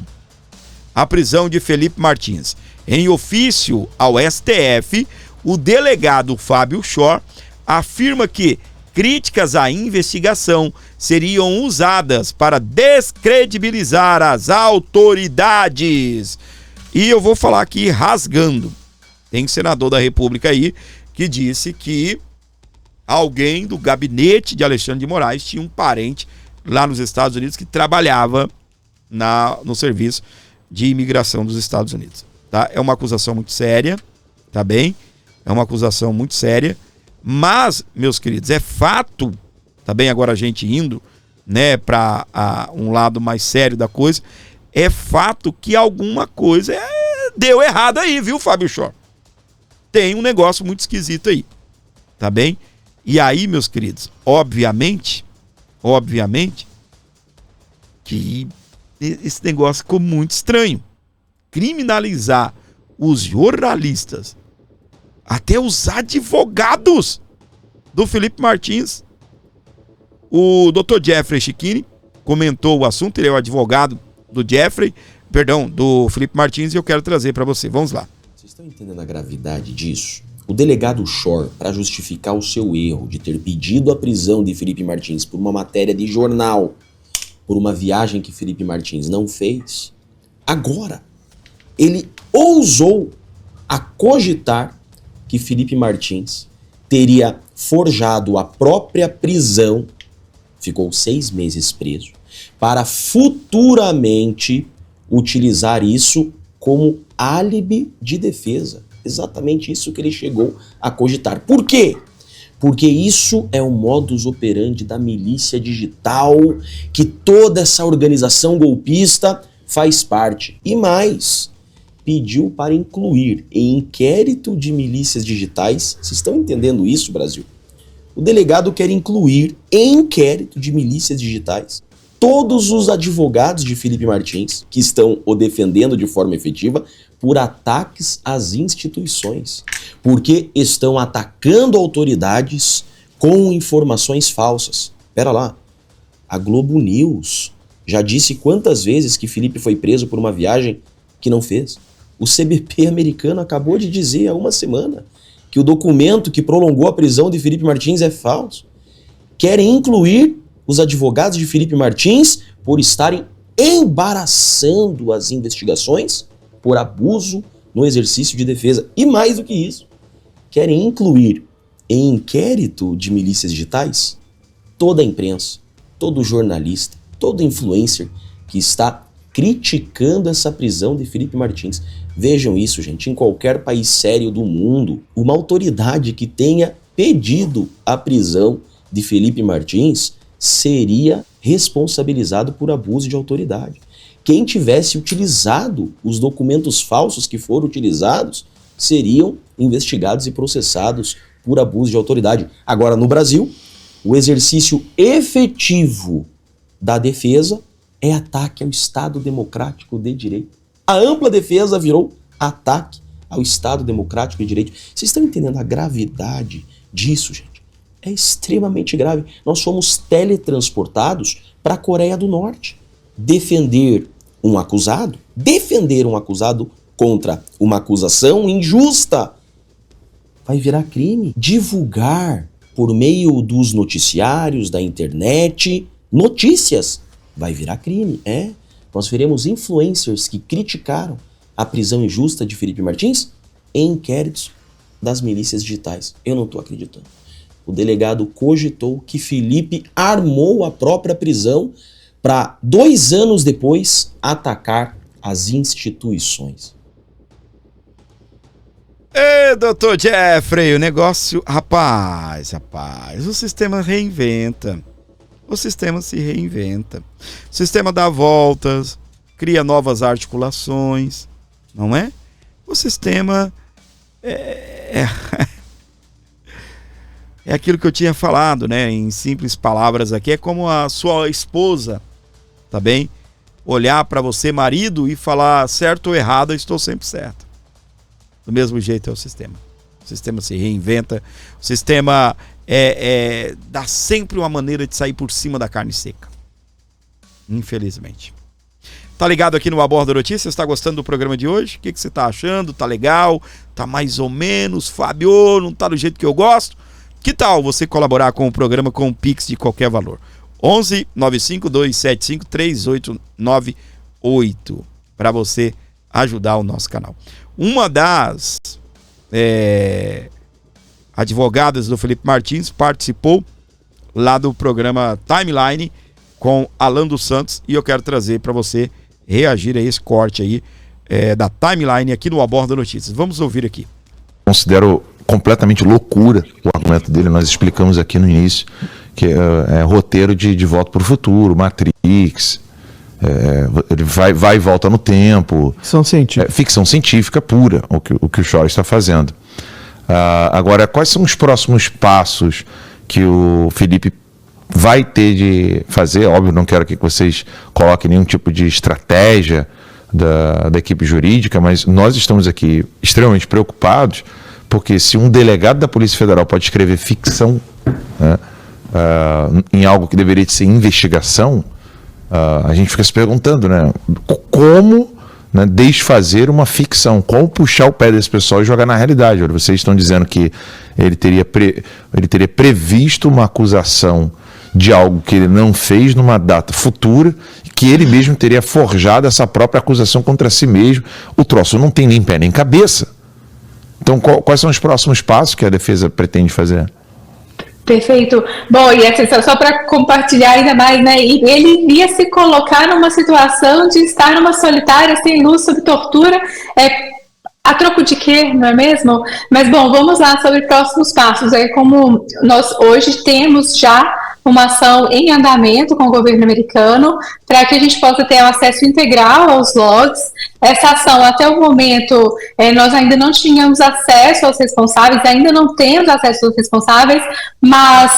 a prisão de Felipe Martins. Em ofício ao STF, o delegado Fábio Schor afirma que críticas à investigação seriam usadas para descredibilizar as autoridades. E eu vou falar aqui rasgando. Tem senador da República aí que disse que alguém do gabinete de Alexandre de Moraes tinha um parente lá nos Estados Unidos que trabalhava no serviço de imigração dos Estados Unidos. Tá? É uma acusação muito séria, tá bem? É uma acusação muito séria. Mas, meus queridos, é fato, tá bem, agora a gente indo, né, para um lado mais sério da coisa, é fato que alguma coisa deu errado aí, viu, Fábio Schor? Tem um negócio muito esquisito aí, tá bem? E aí, meus queridos, obviamente, que esse negócio ficou muito estranho. Criminalizar os jornalistas, até os advogados do Felipe Martins. O Dr. Jeffrey Chiquini comentou o assunto, ele é o advogado do Felipe Martins, e eu quero trazer para você. Vamos lá. Vocês estão entendendo a gravidade disso? O delegado Schor, para justificar o seu erro de ter pedido a prisão de Felipe Martins por uma matéria de jornal, por uma viagem que Felipe Martins não fez, agora ele ousou a cogitar que Felipe Martins teria forjado a própria prisão, ficou 6 meses preso, para futuramente utilizar isso como álibi de defesa. Exatamente isso que ele chegou a cogitar. Por quê? Porque isso é o modus operandi da milícia digital, que toda essa organização golpista faz parte. E mais, pediu para incluir em inquérito de milícias digitais. Vocês estão entendendo isso, Brasil? O delegado quer incluir em inquérito de milícias digitais todos os advogados de Felipe Martins que estão o defendendo de forma efetiva por ataques às instituições, porque estão atacando autoridades com informações falsas. Pera lá, a Globo News já disse quantas vezes que Felipe foi preso por uma viagem que não fez. O CBP americano acabou de dizer há uma semana que o documento que prolongou a prisão de Felipe Martins é falso. Querem incluir os advogados de Felipe Martins por estarem embaraçando as investigações por abuso no exercício de defesa. E mais do que isso, querem incluir em inquérito de milícias digitais toda a imprensa, todo jornalista, todo influencer que está criticando essa prisão de Felipe Martins. Vejam isso, gente, em qualquer país sério do mundo, uma autoridade que tenha pedido a prisão de Felipe Martins seria responsabilizado por abuso de autoridade. Quem tivesse utilizado os documentos falsos que foram utilizados seriam investigados e processados por abuso de autoridade. Agora, no Brasil, o exercício efetivo da defesa é ataque ao Estado Democrático de Direito. A ampla defesa virou ataque ao Estado Democrático de Direito. Vocês estão entendendo a gravidade disso, gente? É extremamente grave. Nós somos teletransportados para a Coreia do Norte. Defender um acusado contra uma acusação injusta vai virar crime. Divulgar por meio dos noticiários, da internet, notícias, vai virar crime. Nós veremos influencers que criticaram a prisão injusta de Felipe Martins em inquéritos das milícias digitais. Eu não estou acreditando. O delegado cogitou que Felipe armou a própria prisão para 2 anos depois atacar as instituições. Doutor Jeffrey, o negócio... Rapaz, o sistema reinventa. O sistema se reinventa. O sistema dá voltas, cria novas articulações, não é? O sistema é aquilo que eu tinha falado, né? Em simples palavras aqui, é como a sua esposa, tá bem? Olhar para você, marido, e falar certo ou errado, eu estou sempre certo. Do mesmo jeito é o sistema. O sistema se reinventa, o sistema dá sempre uma maneira de sair por cima da carne seca. Infelizmente. Tá ligado aqui no Aborda Notícias? Tá gostando do programa de hoje? O que você tá achando? Tá legal? Tá mais ou menos? Fábio, não tá do jeito que eu gosto? Que tal você colaborar com o programa com um Pix de qualquer valor? 11 95275 3898 para você ajudar o nosso canal. Uma das advogadas do Felipe Martins participou lá do programa Timeline com Alan dos Santos e eu quero trazer para você reagir a esse corte aí da Timeline aqui no Aborda Notícias. Vamos ouvir aqui. Considero completamente loucura o argumento dele, nós explicamos aqui no início, que é roteiro de Volta para o Futuro, Matrix, ele vai e volta no tempo. Ficção científica. Ficção científica pura, o que o Shore está fazendo. Agora, quais são os próximos passos que o Felipe vai ter de fazer? Óbvio, não quero que vocês coloquem nenhum tipo de estratégia da equipe jurídica, mas nós estamos aqui extremamente preocupados, porque se um delegado da Polícia Federal pode escrever ficção, né, em algo que deveria ser investigação, a gente fica se perguntando, né, como, né, desfazer uma ficção, como puxar o pé desse pessoal e jogar na realidade. Vocês estão dizendo que ele teria previsto uma acusação de algo que ele não fez numa data futura, que ele mesmo teria forjado essa própria acusação contra si mesmo. O troço não tem nem pé nem cabeça. Então, quais são os próximos passos que a defesa pretende fazer? Perfeito. Bom, e assim, só para compartilhar ainda mais, né? Ele iria se colocar numa situação de estar numa solitária, sem luz, sob tortura, A troco de quê, não é mesmo? Mas, bom, vamos lá sobre próximos passos. Como nós hoje temos já uma ação em andamento com o governo americano para que a gente possa ter um acesso integral aos logs. Essa ação, até o momento, nós ainda não tínhamos acesso aos responsáveis, ainda não temos acesso aos responsáveis, mas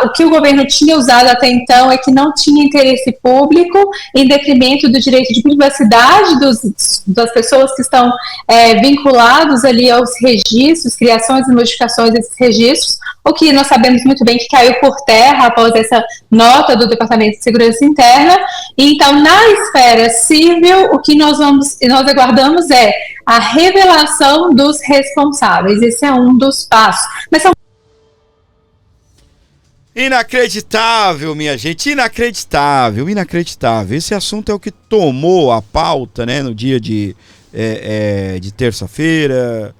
o que o governo tinha usado até então é que não tinha interesse público em detrimento do direito de privacidade das pessoas que estão vinculados ali aos registros, criações e modificações desses registros, o que nós sabemos muito bem que caiu por terra após essa nota do Departamento de Segurança Interna. Então, na esfera civil, o que nós aguardamos é a revelação dos responsáveis. Esse é um dos passos. Mas são inacreditável, minha gente, inacreditável. Esse assunto é o que tomou a pauta, né, no dia de terça-feira,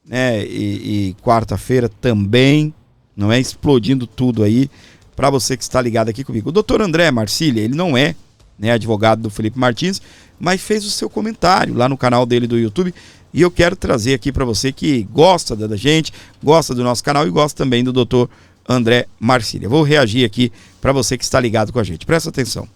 né, e quarta-feira também, não é? Explodindo tudo aí, para você que está ligado aqui comigo. O doutor André Marcília, ele não é, né, advogado do Felipe Martins, mas fez o seu comentário lá no canal dele do YouTube, e eu quero trazer aqui para você que gosta da gente, gosta do nosso canal e gosta também do doutor André Marcília. Vou reagir aqui para você que está ligado com a gente. Presta atenção.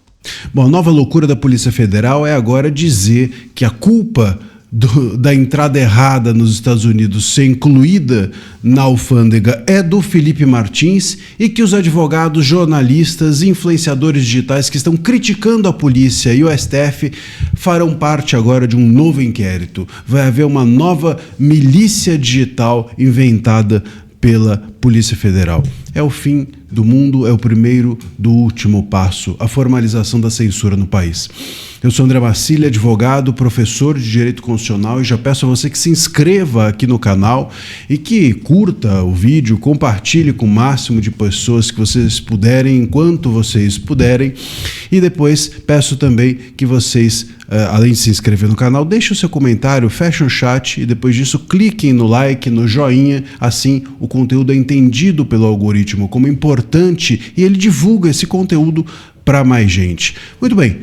Bom, a nova loucura da Polícia Federal é agora dizer que a culpa da entrada errada nos Estados Unidos ser incluída na alfândega é do Felipe Martins e que os advogados, jornalistas e influenciadores digitais que estão criticando a polícia e o STF farão parte agora de um novo inquérito. Vai haver uma nova milícia digital inventada pela Polícia Federal. É o fim do mundo, é o primeiro do último passo, a formalização da censura no país. Eu sou André Marcília, advogado, professor de Direito Constitucional, e já peço a você que se inscreva aqui no canal e que curta o vídeo, compartilhe com o máximo de pessoas que vocês puderem, enquanto vocês puderem, e depois peço também que vocês, além de se inscrever no canal, deixem o seu comentário, fechem o chat e depois disso cliquem no like, no joinha, assim o conteúdo é entendido pelo algoritmo como importante e ele divulga esse conteúdo para mais gente. Muito bem.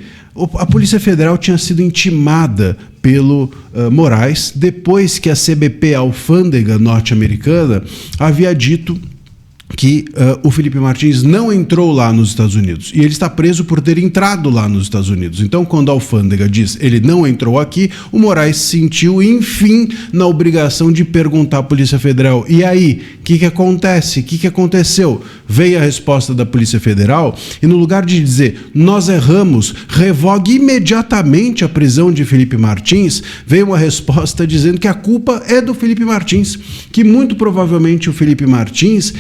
A Polícia Federal tinha sido intimada pelo Moraes depois que a CBP, a alfândega norte-americana, havia dito que o Felipe Martins não entrou lá nos Estados Unidos e ele está preso por ter entrado lá nos Estados Unidos. Então, quando a alfândega diz ele não entrou aqui, o Moraes se sentiu, enfim, na obrigação de perguntar à Polícia Federal: e aí, o que acontece? O que aconteceu? Veio a resposta da Polícia Federal e, no lugar de dizer nós erramos, revogue imediatamente a prisão de Felipe Martins, veio uma resposta dizendo que a culpa é do Felipe Martins, que muito provavelmente o Felipe Martins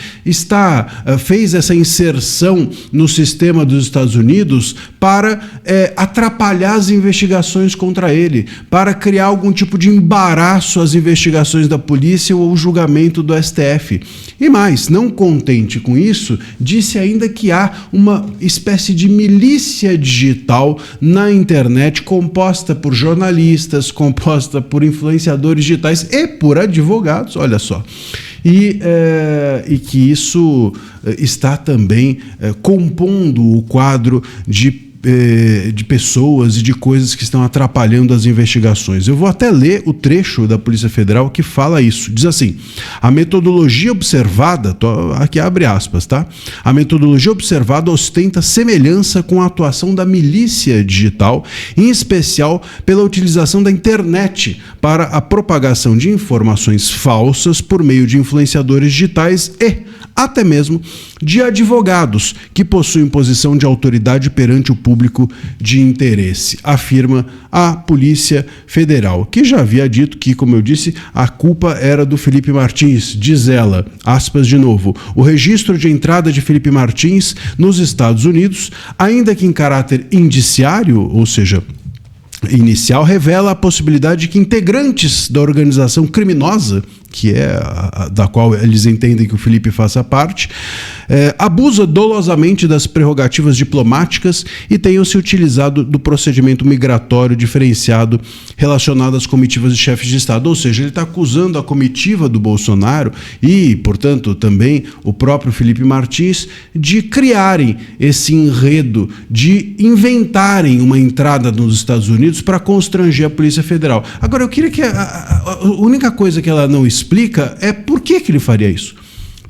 fez essa inserção no sistema dos Estados Unidos para atrapalhar as investigações contra ele, para criar algum tipo de embaraço às investigações da polícia ou ao julgamento do STF. E mais, não contente com isso, disse ainda que há uma espécie de milícia digital na internet composta por jornalistas, composta por influenciadores digitais e por advogados, olha só. E que isso está também compondo o quadro de pessoas e de coisas que estão atrapalhando as investigações. Eu vou até ler o trecho da Polícia Federal que fala isso. Diz assim: a metodologia observada, aqui abre aspas, tá? A metodologia observada ostenta semelhança com a atuação da milícia digital, em especial pela utilização da internet para a propagação de informações falsas por meio de influenciadores digitais e até mesmo de advogados que possuem posição de autoridade perante o público de interesse, afirma a Polícia Federal, que já havia dito que, como eu disse, a culpa era do Felipe Martins. Diz ela, aspas de novo: o registro de entrada de Felipe Martins nos Estados Unidos, ainda que em caráter indiciário, ou seja, inicial, revela a possibilidade de que integrantes da organização criminosa, que é da qual eles entendem que o Felipe faça parte, abusa dolosamente das prerrogativas diplomáticas e tenham se utilizado do procedimento migratório diferenciado relacionado às comitivas de chefes de Estado. Ou seja, ele está acusando a comitiva do Bolsonaro e, portanto, também o próprio Felipe Martins de criarem esse enredo, de inventarem uma entrada nos Estados Unidos Unidos para constranger a Polícia Federal. Agora, eu queria que a única coisa que ela não explica é por que ele faria isso.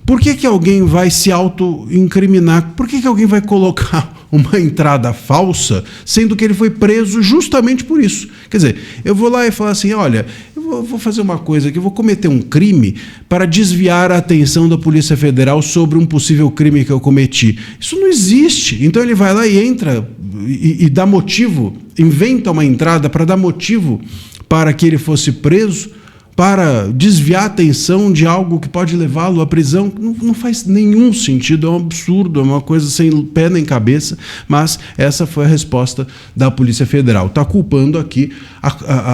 Por que alguém vai se auto-incriminar? Por que alguém vai colocar uma entrada falsa, sendo que ele foi preso justamente por isso? Quer dizer, eu vou lá e falo assim, olha, eu vou fazer uma coisa aqui, eu vou cometer um crime para desviar a atenção da Polícia Federal sobre um possível crime que eu cometi. Isso não existe. Então ele vai lá e entra e dá motivo, inventa uma entrada para dar motivo para que ele fosse preso, para desviar a atenção de algo que pode levá-lo à prisão. Não faz nenhum sentido, é um absurdo, é uma coisa sem pé nem cabeça, mas essa foi a resposta da Polícia Federal. Está culpando aqui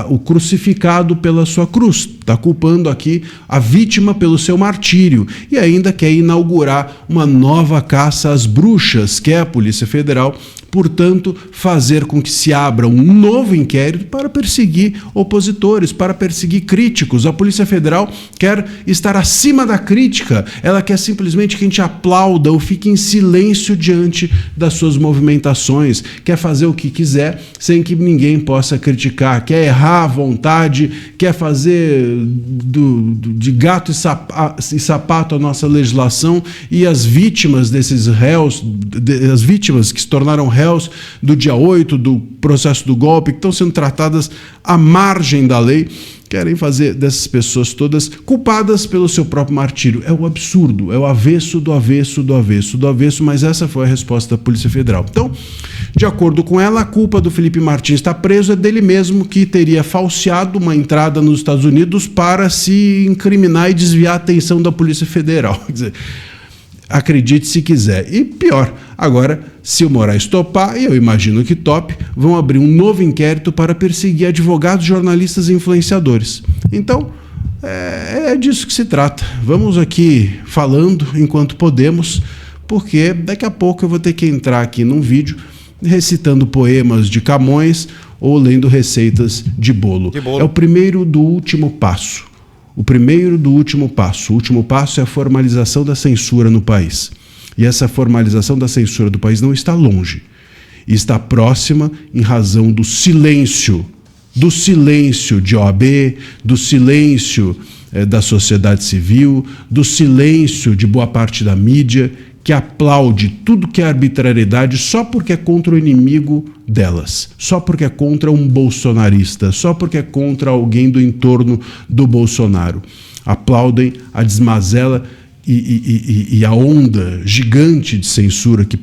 o crucificado pela sua cruz, está culpando aqui a vítima pelo seu martírio e ainda quer inaugurar uma nova caça às bruxas, que é a Polícia Federal, portanto, fazer com que se abra um novo inquérito para perseguir opositores, para perseguir críticos. A Polícia Federal quer estar acima da crítica, ela quer simplesmente que a gente aplauda ou fique em silêncio diante das suas movimentações, quer fazer o que quiser sem que ninguém possa criticar, quer errar à vontade, quer fazer de gato e sapato a nossa legislação, e as vítimas desses réus, as vítimas que se tornaram réus do dia 8, do processo do golpe, que estão sendo tratadas à margem da lei, querem fazer dessas pessoas todas culpadas pelo seu próprio martírio. É o absurdo, é o avesso do avesso do avesso do avesso, mas essa foi a resposta da Polícia Federal. Então, de acordo com ela, a culpa do Felipe Martins estar preso é dele mesmo, que teria falseado uma entrada nos Estados Unidos para se incriminar e desviar a atenção da Polícia Federal. Quer dizer, acredite se quiser. E pior, agora, se o Moraes topar, e eu imagino que tope, vão abrir um novo inquérito para perseguir advogados, jornalistas e influenciadores. Então, é disso que se trata. Vamos aqui falando enquanto podemos, porque daqui a pouco eu vou ter que entrar aqui num vídeo recitando poemas de Camões ou lendo receitas de bolo. É o primeiro do último passo. O primeiro do último passo. O último passo é a formalização da censura no país. E essa formalização da censura do país não está longe. Está próxima em razão do silêncio de OAB, do silêncio da sociedade civil, do silêncio de boa parte da mídia, que aplaude tudo que é arbitrariedade só porque é contra o inimigo delas, só porque é contra um bolsonarista, só porque é contra alguém do entorno do Bolsonaro. Aplaudem a desmazela e a onda gigante de censura que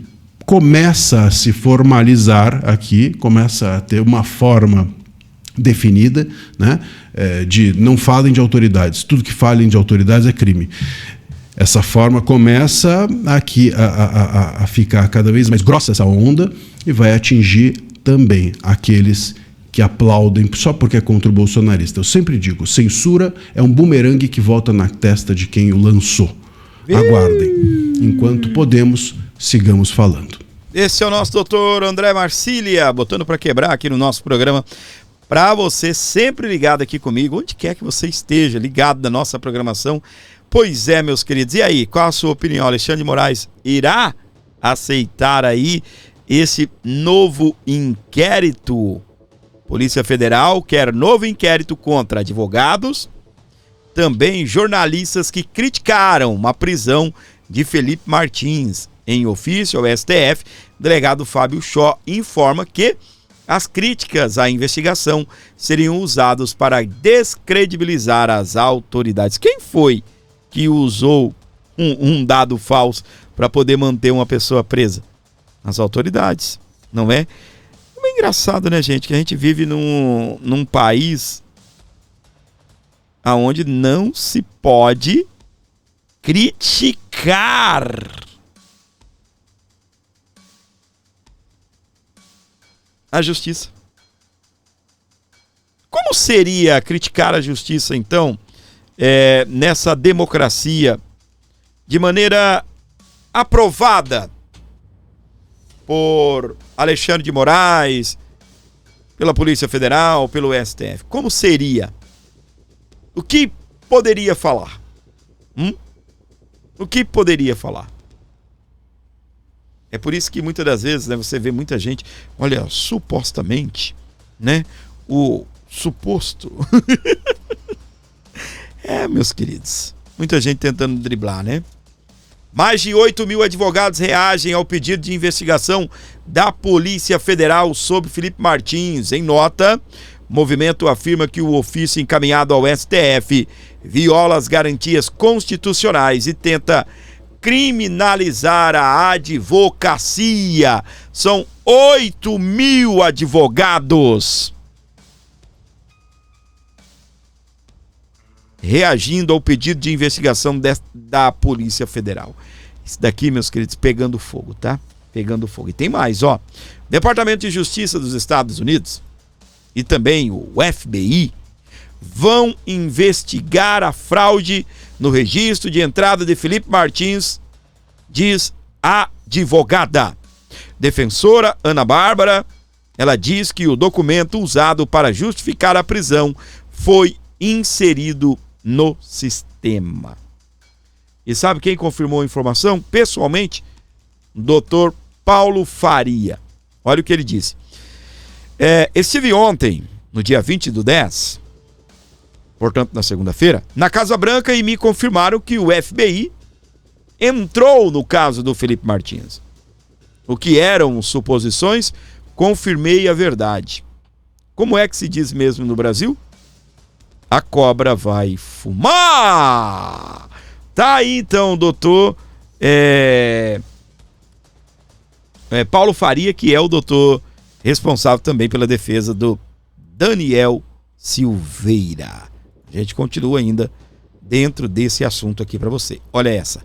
começa a se formalizar aqui, começa a ter uma forma definida, né, de não falem de autoridades, tudo que falem de autoridades é crime. Essa forma começa aqui a ficar cada vez mais grossa essa onda e vai atingir também aqueles que aplaudem só porque é contra o bolsonarista. Eu sempre digo, censura é um bumerangue que volta na testa de quem o lançou. Aguardem. Enquanto podemos, sigamos falando. Esse é o nosso doutor André Marcília, botando para quebrar aqui no nosso programa. Para você sempre ligado aqui comigo, onde quer que você esteja, ligado na nossa programação. Pois é, meus queridos, e aí, qual a sua opinião? Alexandre de Moraes irá aceitar aí esse novo inquérito? Polícia Federal quer novo inquérito contra advogados, também jornalistas que criticaram uma prisão de Felipe Martins. Em ofício ao STF, o delegado Fábio Shaw informa que as críticas à investigação seriam usadas para descredibilizar as autoridades. Quem foi que usou um dado falso para poder manter uma pessoa presa? As autoridades, não é? É engraçado, né, gente, que a gente vive num país onde não se pode criticar a justiça. Como seria criticar a justiça, então, nessa democracia de maneira aprovada por Alexandre de Moraes, pela Polícia Federal, pelo STF? Como seria? O que poderia falar? O que poderia falar? É por isso que muitas das vezes, né, você vê muita gente, olha, supostamente né? O suposto. Meus queridos, muita gente tentando driblar, né? Mais de 8.000 advogados reagem ao pedido de investigação da Polícia Federal sobre Felipe Martins. Em nota, o movimento afirma que o ofício encaminhado ao STF viola as garantias constitucionais e tenta criminalizar a advocacia. São 8.000 advogados reagindo ao pedido de investigação da Polícia Federal. Isso daqui, meus queridos, pegando fogo, tá? Pegando fogo. E tem mais, ó. Departamento de Justiça dos Estados Unidos e também o FBI vão investigar a fraude no registro de entrada de Felipe Martins, diz a advogada. Defensora Ana Bárbara, ela diz que o documento usado para justificar a prisão foi inserido no sistema. E sabe quem confirmou a informação? Pessoalmente, Dr. Paulo Faria. Olha o que ele disse. Estive ontem, no dia 20/10, portanto na segunda-feira, na Casa Branca e me confirmaram que o FBI entrou no caso do Felipe Martins. O que eram suposições, confirmei a verdade. Como é que se diz mesmo no Brasil? A cobra vai fumar! Tá aí então, doutor Paulo Faria, que é o doutor responsável também pela defesa do Daniel Silveira. A gente continua ainda dentro desse assunto aqui para você. Olha essa.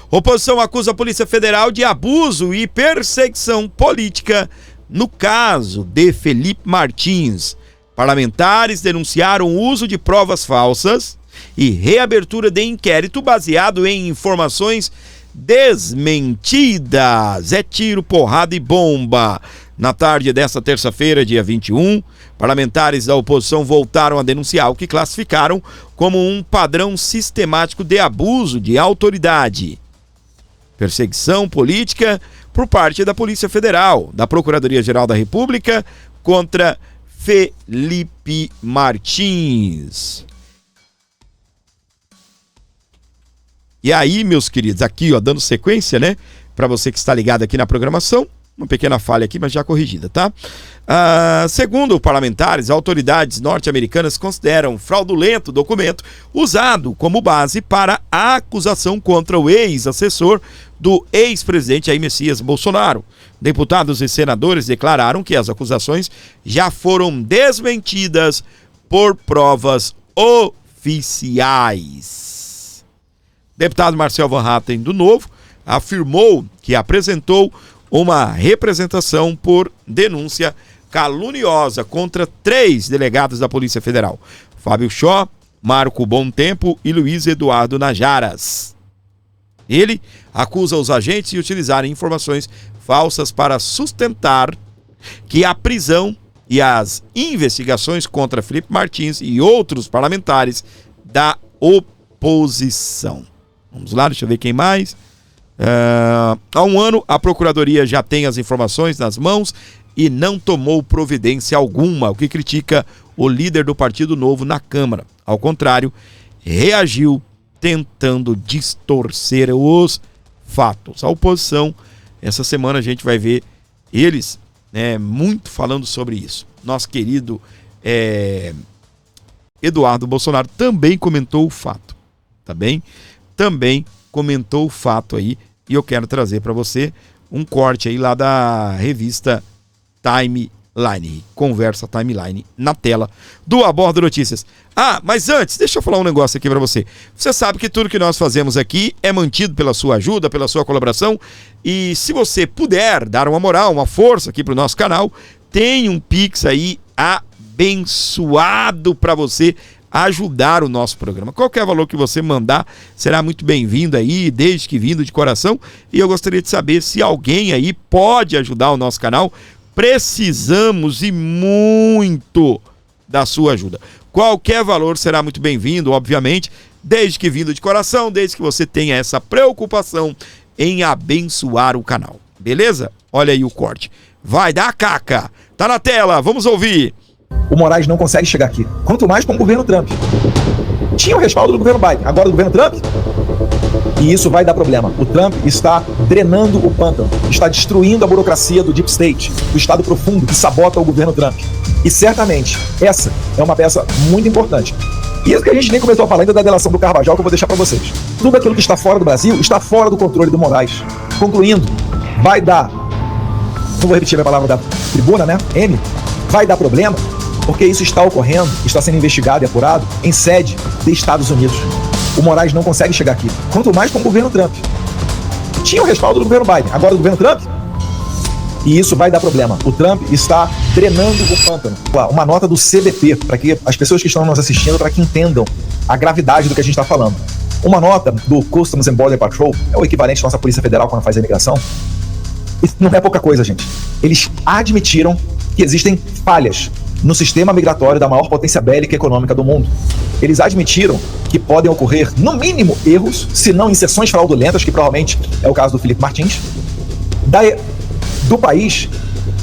Oposição acusa a Polícia Federal de abuso e perseguição política no caso de Felipe Martins. Parlamentares denunciaram o uso de provas falsas e reabertura de inquérito baseado em informações desmentidas. É tiro, porrada e bomba. Na tarde desta terça-feira, dia 21, parlamentares da oposição voltaram a denunciar o que classificaram como um padrão sistemático de abuso de autoridade. Perseguição política por parte da Polícia Federal, da Procuradoria-Geral da República contra Felipe Martins. E aí, meus queridos, aqui, ó, dando sequência, né, para você que está ligado aqui na programação, uma pequena falha aqui, mas já corrigida, tá? Segundo parlamentares, autoridades norte-americanas consideram fraudulento o documento usado como base para a acusação contra o ex-assessor do ex-presidente Jair Messias Bolsonaro. Deputados e senadores declararam que as acusações já foram desmentidas por provas oficiais. Deputado Marcel Van Hatten, do Novo, afirmou que apresentou uma representação por denúncia caluniosa contra 3 delegados da Polícia Federal: Fábio Chó, Marco Bontempo e Luiz Eduardo Najaras. Ele acusa os agentes de utilizarem informações falsas para sustentar que a prisão e as investigações contra Felipe Martins e outros parlamentares da oposição. Vamos lá, deixa eu ver quem mais. Há um ano, a Procuradoria já tem as informações nas mãos e não tomou providência alguma, o que critica o líder do Partido Novo na Câmara. Ao contrário, reagiu tentando distorcer os fatos. A oposição, essa semana a gente vai ver eles, né, muito falando sobre isso. Nosso querido Eduardo Bolsonaro também comentou o fato, tá bem? Também comentou o fato aí, e eu quero trazer para você um corte aí lá da revista Timeline, Conversa Timeline, na tela do Abordo Notícias. Mas antes, deixa eu falar um negócio aqui para você. Você sabe que tudo que nós fazemos aqui é mantido pela sua ajuda, pela sua colaboração, e se você puder dar uma moral, uma força aqui pro nosso canal, tem um Pix aí abençoado para você ajudar o nosso programa. Qualquer valor que você mandar será muito bem-vindo aí, desde que vindo de coração. E eu gostaria de saber se alguém aí pode ajudar o nosso canal. Precisamos e muito da sua ajuda. Qualquer valor será muito bem-vindo, obviamente, desde que vindo de coração, desde que você tenha essa preocupação em abençoar o canal. Beleza? Olha aí o corte. Vai dar caca. Tá na tela, vamos ouvir. O Moraes não consegue chegar aqui. Quanto mais com o governo Trump. Tinha o respaldo do governo Biden, agora do governo Trump. E isso vai dar problema. O Trump está drenando o pântano, está destruindo a burocracia do Deep State, do Estado profundo que sabota o governo Trump. E certamente, essa é uma peça muito importante. E isso que a gente nem começou a falar ainda da delação do Carvajal, que eu vou deixar para vocês. Tudo aquilo que está fora do Brasil está fora do controle do Moraes. Concluindo, vai dar, não vou repetir a palavra da tribuna, né? M, vai dar problema, porque isso está ocorrendo, está sendo investigado e apurado em sede dos Estados Unidos. O Moraes não consegue chegar aqui, quanto mais com o governo Trump. Tinha o respaldo do governo Biden, agora do governo Trump. E isso vai dar problema. O Trump está drenando o pântano. Uma nota do CBP, para que as pessoas que estão nos assistindo, para que entendam a gravidade do que a gente está falando. Uma nota do Customs and Border Patrol, é o equivalente à nossa Polícia Federal quando faz a imigração. Isso não é pouca coisa, gente. Eles admitiram que existem falhas no sistema migratório da maior potência bélica e econômica do mundo. Eles admitiram que podem ocorrer, no mínimo, erros, se não inserções fraudulentas, que provavelmente é o caso do Felipe Martins, do país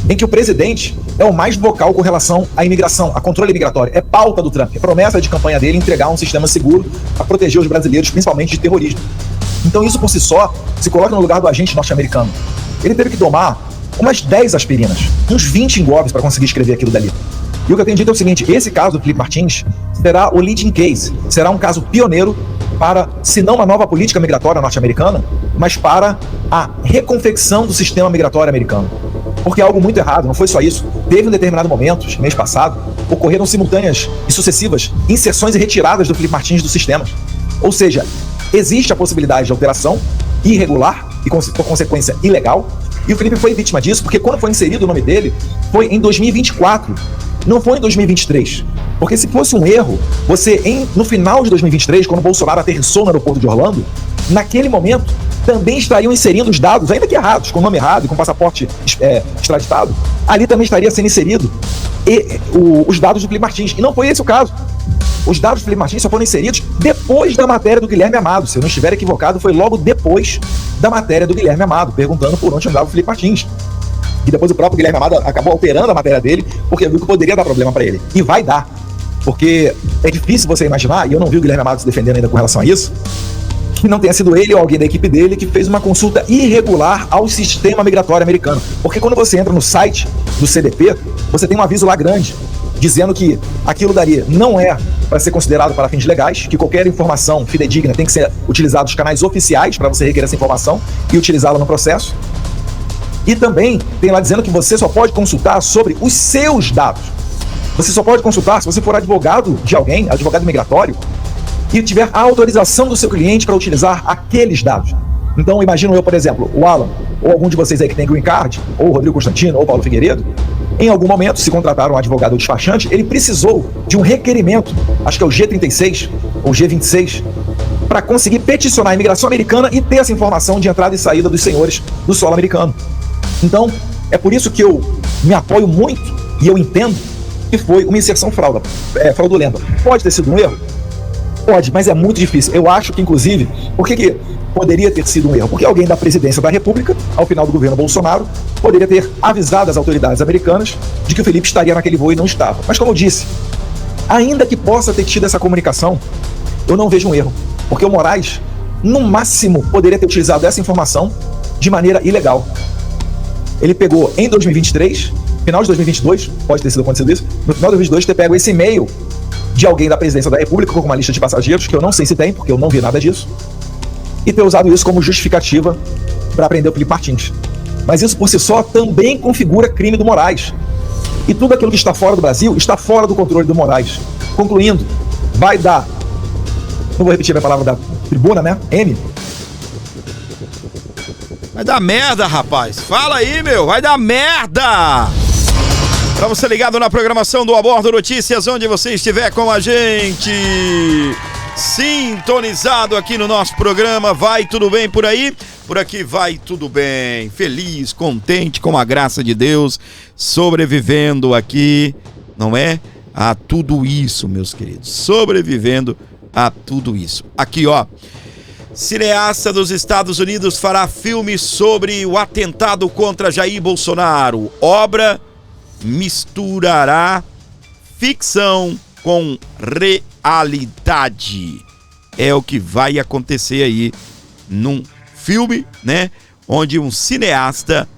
em que o presidente é o mais vocal com relação à imigração, a controle migratório. É pauta do Trump, é promessa de campanha dele entregar um sistema seguro para proteger os brasileiros, principalmente de terrorismo. Então isso por si só se coloca no lugar do agente norte-americano. Ele teve que tomar umas 10 aspirinas, uns 20 engolves para conseguir escrever aquilo dali. E o que eu tenho dito é o seguinte, esse caso do Felipe Martins será o leading case, será um caso pioneiro para, se não uma nova política migratória norte-americana, mas para a reconfecção do sistema migratório americano. Porque é algo muito errado, não foi só isso. Teve um determinado momento, mês passado, ocorreram simultâneas e sucessivas inserções e retiradas do Felipe Martins do sistema. Ou seja, existe a possibilidade de alteração irregular e, por consequência, ilegal. E o Felipe foi vítima disso porque quando foi inserido o nome dele, foi em 2024. Não foi em 2023. Porque se fosse um erro, você, no final de 2023, quando o Bolsonaro aterrissou no aeroporto de Orlando, naquele momento, também estariam inserindo os dados, ainda que errados, com nome errado e com passaporte extraditado, ali também estaria sendo inserido os dados do Felipe Martins. E não foi esse o caso. Os dados do Felipe Martins só foram inseridos depois da matéria do Guilherme Amado. Se eu não estiver equivocado, foi logo depois da matéria do Guilherme Amado, perguntando por onde andava o Felipe Martins. E depois o próprio Guilherme Amado acabou alterando a matéria dele, porque viu que poderia dar problema para ele. E vai dar. Porque é difícil você imaginar, e eu não vi o Guilherme Amado se defendendo ainda com relação a isso, que não tenha sido ele ou alguém da equipe dele que fez uma consulta irregular ao sistema migratório americano. Porque quando você entra no site do CBP, você tem um aviso lá grande, dizendo que aquilo dali não é para ser considerado para fins legais, que qualquer informação fidedigna tem que ser utilizada os canais oficiais para você requerer essa informação e utilizá-la no processo. E também tem lá dizendo que você só pode consultar sobre os seus dados. Você só pode consultar se você for advogado de alguém, advogado migratório, e tiver a autorização do seu cliente para utilizar aqueles dados. Então, imagino eu, por exemplo, o Alan, ou algum de vocês aí que tem green card, ou o Rodrigo Constantino, ou o Paulo Figueiredo, em algum momento, se contrataram um advogado despachante, ele precisou de um requerimento, acho que é o G36 ou G26, para conseguir peticionar a imigração americana e ter essa informação de entrada e saída dos senhores do solo americano. Então, é por isso que eu me apoio muito, e eu entendo que foi uma inserção fraudulenta. Pode ter sido um erro? Pode, mas é muito difícil. Eu acho que, inclusive, por que poderia ter sido um erro? Porque alguém da presidência da República, ao final do governo Bolsonaro, poderia ter avisado as autoridades americanas de que o Felipe estaria naquele voo e não estava. Mas, como eu disse, ainda que possa ter tido essa comunicação, eu não vejo um erro. Porque o Moraes, no máximo, poderia ter utilizado essa informação de maneira ilegal. Ele pegou em 2023, final de 2022, pode ter sido acontecido isso, no final de 2022 ter pego esse e-mail de alguém da presidência da República com uma lista de passageiros, que eu não sei se tem, porque eu não vi nada disso, e ter usado isso como justificativa para prender o Felipe Martins. Mas isso por si só também configura crime do Moraes. E tudo aquilo que está fora do Brasil está fora do controle do Moraes. Concluindo, vai dar, não vou repetir a palavra da tribuna, né? M. Vai dar merda, rapaz. Fala aí, meu. Vai dar merda. Pra você ligado na programação do Abordo Notícias, onde você estiver com a gente, sintonizado aqui no nosso programa. Vai tudo bem por aí? Por aqui vai tudo bem. Feliz, contente com a graça de Deus, sobrevivendo aqui, não é? A tudo isso, meus queridos. Sobrevivendo a tudo isso. Aqui, ó. Cineasta dos Estados Unidos fará filme sobre o atentado contra Jair Bolsonaro. Obra misturará ficção com realidade. É o que vai acontecer aí num filme, né? Onde um cineasta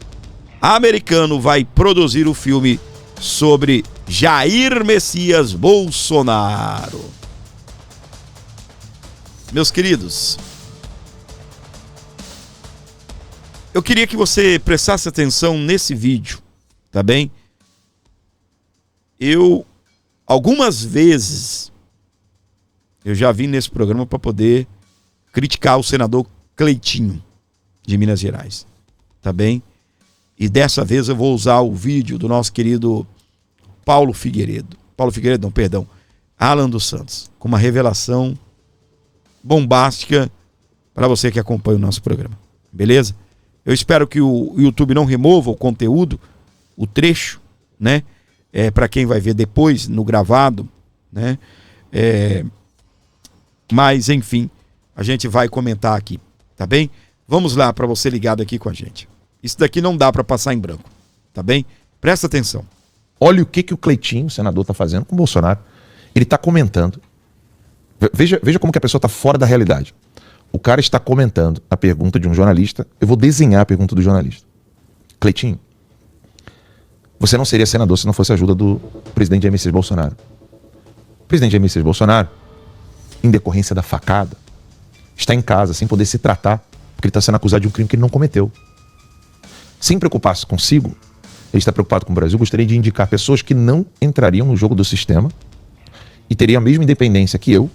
americano vai produzir o filme sobre Jair Messias Bolsonaro. Meus queridos, eu queria que você prestasse atenção nesse vídeo, tá bem? Algumas vezes, eu já vim nesse programa para poder criticar o senador Cleitinho, de Minas Gerais, tá bem? E dessa vez eu vou usar o vídeo do nosso querido Alan dos Santos, com uma revelação bombástica para você que acompanha o nosso programa, beleza? Eu espero que o YouTube não remova o conteúdo, o trecho, né? Para quem vai ver depois no gravado, né? Mas enfim, a gente vai comentar aqui, tá bem? Vamos lá, para você ligado aqui com a gente. Isso daqui não dá para passar em branco, tá bem? Presta atenção. Olha o que o Cleitinho, o senador, está fazendo com o Bolsonaro. Ele está comentando. Veja como que a pessoa está fora da realidade. O cara está comentando a pergunta de um jornalista. Eu vou desenhar a pergunta do jornalista. Cleitinho, você não seria senador se não fosse a ajuda do presidente Jair Messias Bolsonaro. O presidente Jair Messias Bolsonaro, em decorrência da facada, está em casa sem poder se tratar, porque ele está sendo acusado de um crime que ele não cometeu. Sem preocupar-se consigo, ele está preocupado com o Brasil, gostaria de indicar pessoas que não entrariam no jogo do sistema e teriam a mesma independência que eu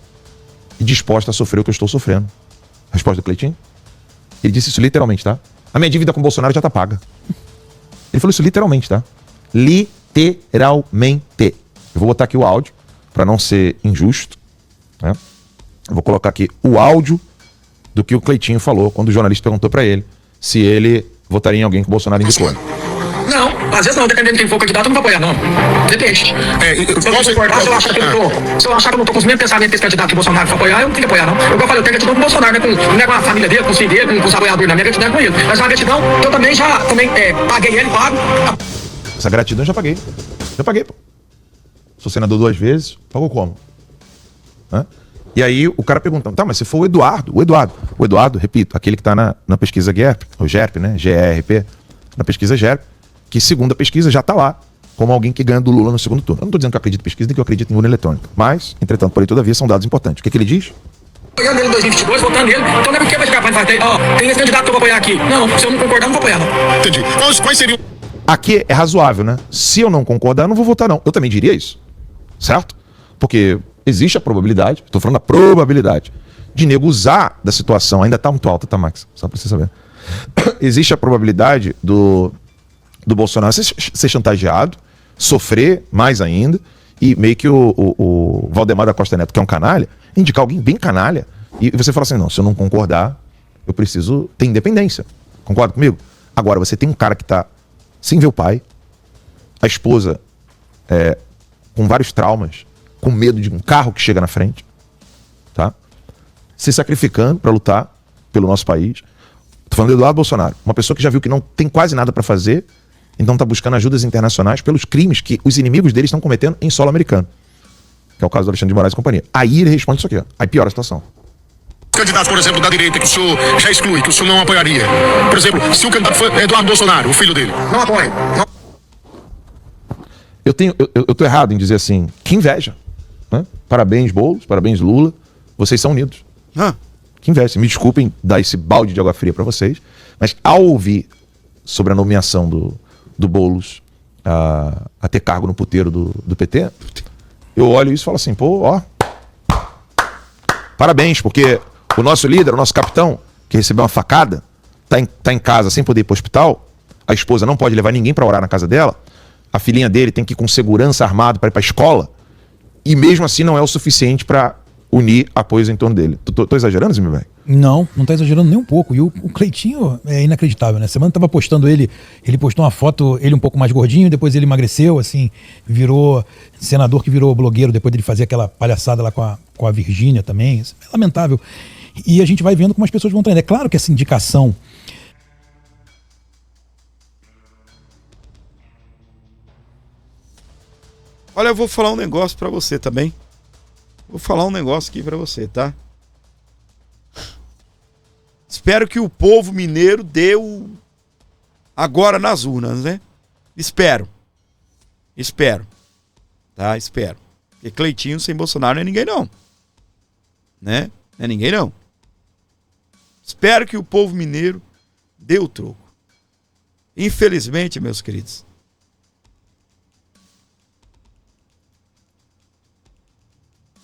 e disposta a sofrer o que eu estou sofrendo. A resposta do Cleitinho? Ele disse isso literalmente, tá? A minha dívida com o Bolsonaro já está paga. Ele falou isso literalmente, tá? Literalmente. Eu vou botar aqui o áudio, para não ser injusto, né? Eu vou colocar aqui o áudio do que o Cleitinho falou quando o jornalista perguntou para ele se ele votaria em alguém que o Bolsonaro indicou. Não, às vezes não, dependendo de quem for o candidato, eu não vou apoiar, não. Depende. Se eu achar que eu não tô com os mesmos pensamentos desse candidato que o Bolsonaro for apoiar, eu não tenho que apoiar, não. Eu falei, eu tenho gratidão com o Bolsonaro, né? Não é com a família dele, com os filhos dele, com os apoiadores, na minha gratidão é com ele. Mas uma gratidão que eu também paguei ele, pago. Essa gratidão eu já paguei. Já paguei, pô. Sou senador 2 vezes, pagou como? Hã? E aí o cara pergunta, tá, mas se for o Eduardo, repito, aquele que tá na pesquisa GERP, o GERP, né? GERP, na pesquisa GERP, que segundo a pesquisa já tá lá, como alguém que ganha do Lula no segundo turno. Eu não tô dizendo que eu acredito em pesquisa, nem que eu acredito em urna eletrônica. Mas, entretanto, porém, todavia, são dados importantes. O que ele diz? Apoiando ele em 2022, votando nele, então não é porque vai chegar pra ele, tem esse candidato que eu vou apoiar aqui. Não, se eu não concordar, não vou apoiar, não. Entendi. Quais seriam? Aqui é razoável, né? Se eu não concordar, eu não vou votar, não. Eu também diria isso. Certo? Porque existe a probabilidade, estou falando da probabilidade, de nego usar da situação, ainda tá muito alta, tá, Max? Só pra você saber. Existe a probabilidade do Bolsonaro ser chantageado, sofrer mais ainda, e meio que o Valdemar da Costa Neto, que é um canalha, indicar alguém bem canalha, e você fala assim, não, se eu não concordar, eu preciso ter independência. Concorda comigo? Agora, você tem um cara que tá sem ver o pai, a esposa com vários traumas, com medo de um carro que chega na frente, tá? Se sacrificando para lutar pelo nosso país. Tô falando do Eduardo Bolsonaro, uma pessoa que já viu que não tem quase nada para fazer, então tá buscando ajudas internacionais pelos crimes que os inimigos dele estão cometendo em solo americano. Que é o caso do Alexandre de Moraes e companhia. Aí ele responde isso aqui, ó. Aí piora a situação. Candidatos, por exemplo, da direita, que o senhor já exclui, que o senhor não apoiaria. Por exemplo, se o candidato for Eduardo Bolsonaro, o filho dele. Não apoio. Não. Eu tô errado em dizer assim, que inveja. Né? Parabéns, Boulos, parabéns, Lula. Vocês são unidos. Que inveja. Me desculpem dar esse balde de água fria para vocês, mas ao ouvir sobre a nomeação do Boulos a ter cargo no puteiro do PT, eu olho isso e falo assim, pô, ó, parabéns, porque o nosso líder, o nosso capitão, que recebeu uma facada, tá em casa sem poder ir pro hospital, a esposa não pode levar ninguém para orar na casa dela, a filhinha dele tem que ir com segurança armado para ir pra escola, e mesmo assim não é o suficiente para unir apoios em torno dele. Tô exagerando, Zé, meu velho? Não tá exagerando nem um pouco. E o Cleitinho é inacreditável, né? Semana tava postando ele postou uma foto, ele um pouco mais gordinho, depois ele emagreceu, assim, virou senador que virou blogueiro, depois dele fazer aquela palhaçada lá com a Virgínia também. Isso é lamentável. E a gente vai vendo como as pessoas vão treinando. É claro que essa indicação... Olha, eu vou falar um negócio pra você também. Vou falar um negócio aqui pra você, tá? Espero que o povo mineiro dê agora nas urnas, né? Espero. Tá? Espero. Porque Cleitinho sem Bolsonaro não é ninguém não. Né? Não é ninguém não. Espero que o povo mineiro dê o troco. Infelizmente, meus queridos,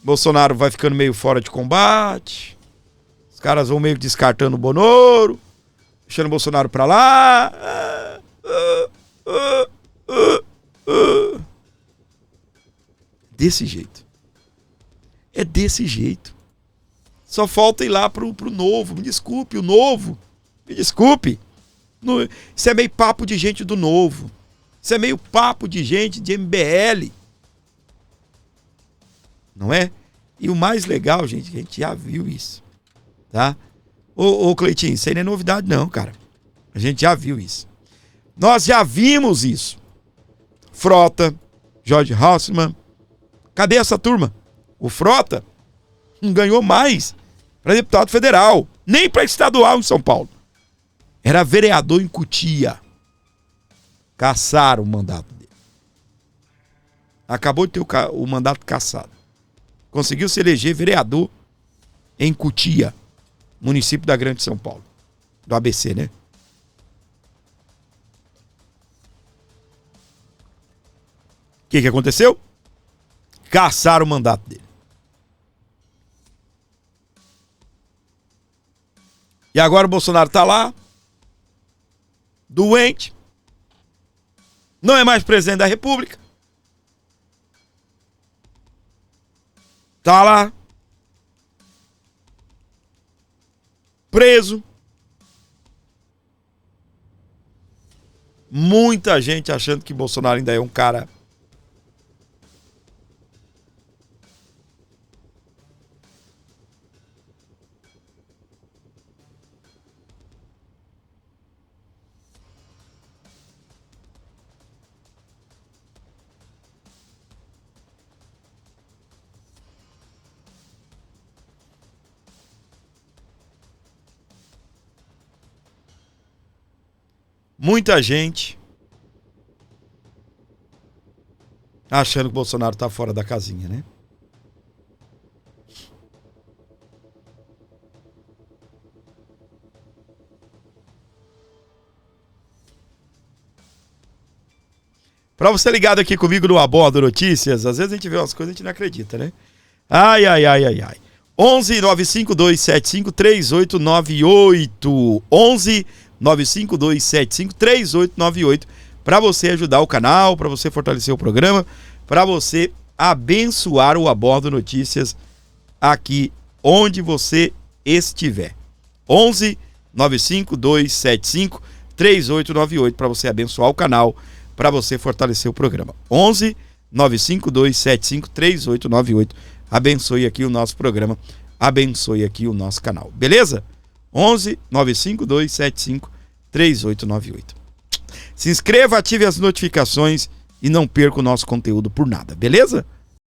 Bolsonaro vai ficando meio fora de combate. Os caras vão meio descartando o Bonoro, deixando o Bolsonaro pra lá. Desse jeito. É desse jeito. Só falta ir lá pro novo. Me desculpe, o novo. Me desculpe. Isso é meio papo de gente do novo. Isso é meio papo de gente de MBL. Não é? E o mais legal, gente, que a gente já viu isso. Tá? Ô Cleitinho, isso aí não é novidade não, cara. A gente já viu isso. Nós já vimos isso. Frota, Jorge Hausmann. Cadê essa turma? O Frota não ganhou mais para deputado federal, nem para estadual em São Paulo. Era vereador em Cotia. Cassaram o mandato dele. Acabou de ter o mandato cassado. Conseguiu se eleger vereador em Cotia, município da Grande São Paulo. Do ABC, né? O que aconteceu? Cassaram o mandato dele. E agora o Bolsonaro tá lá, doente, não é mais presidente da República, tá lá, preso. Muita gente achando que Bolsonaro ainda é um cara muita gente achando que o Bolsonaro tá fora da casinha, né? Pra você ligado aqui comigo no Abordo Notícias, às vezes a gente vê umas coisas e a gente não acredita, né? Ai. 11 95275 3898. 11 95275 3898 para você ajudar o canal, para você fortalecer o programa, para você abençoar o Abordo Notícias aqui onde você estiver. 11 95275 3898 para você abençoar o canal, para você fortalecer o programa. 11 95275 3898. Abençoe aqui o nosso programa, abençoe aqui o nosso canal. Beleza? 11 95275 3898. Se inscreva, ative as notificações e não perca o nosso conteúdo por nada, beleza?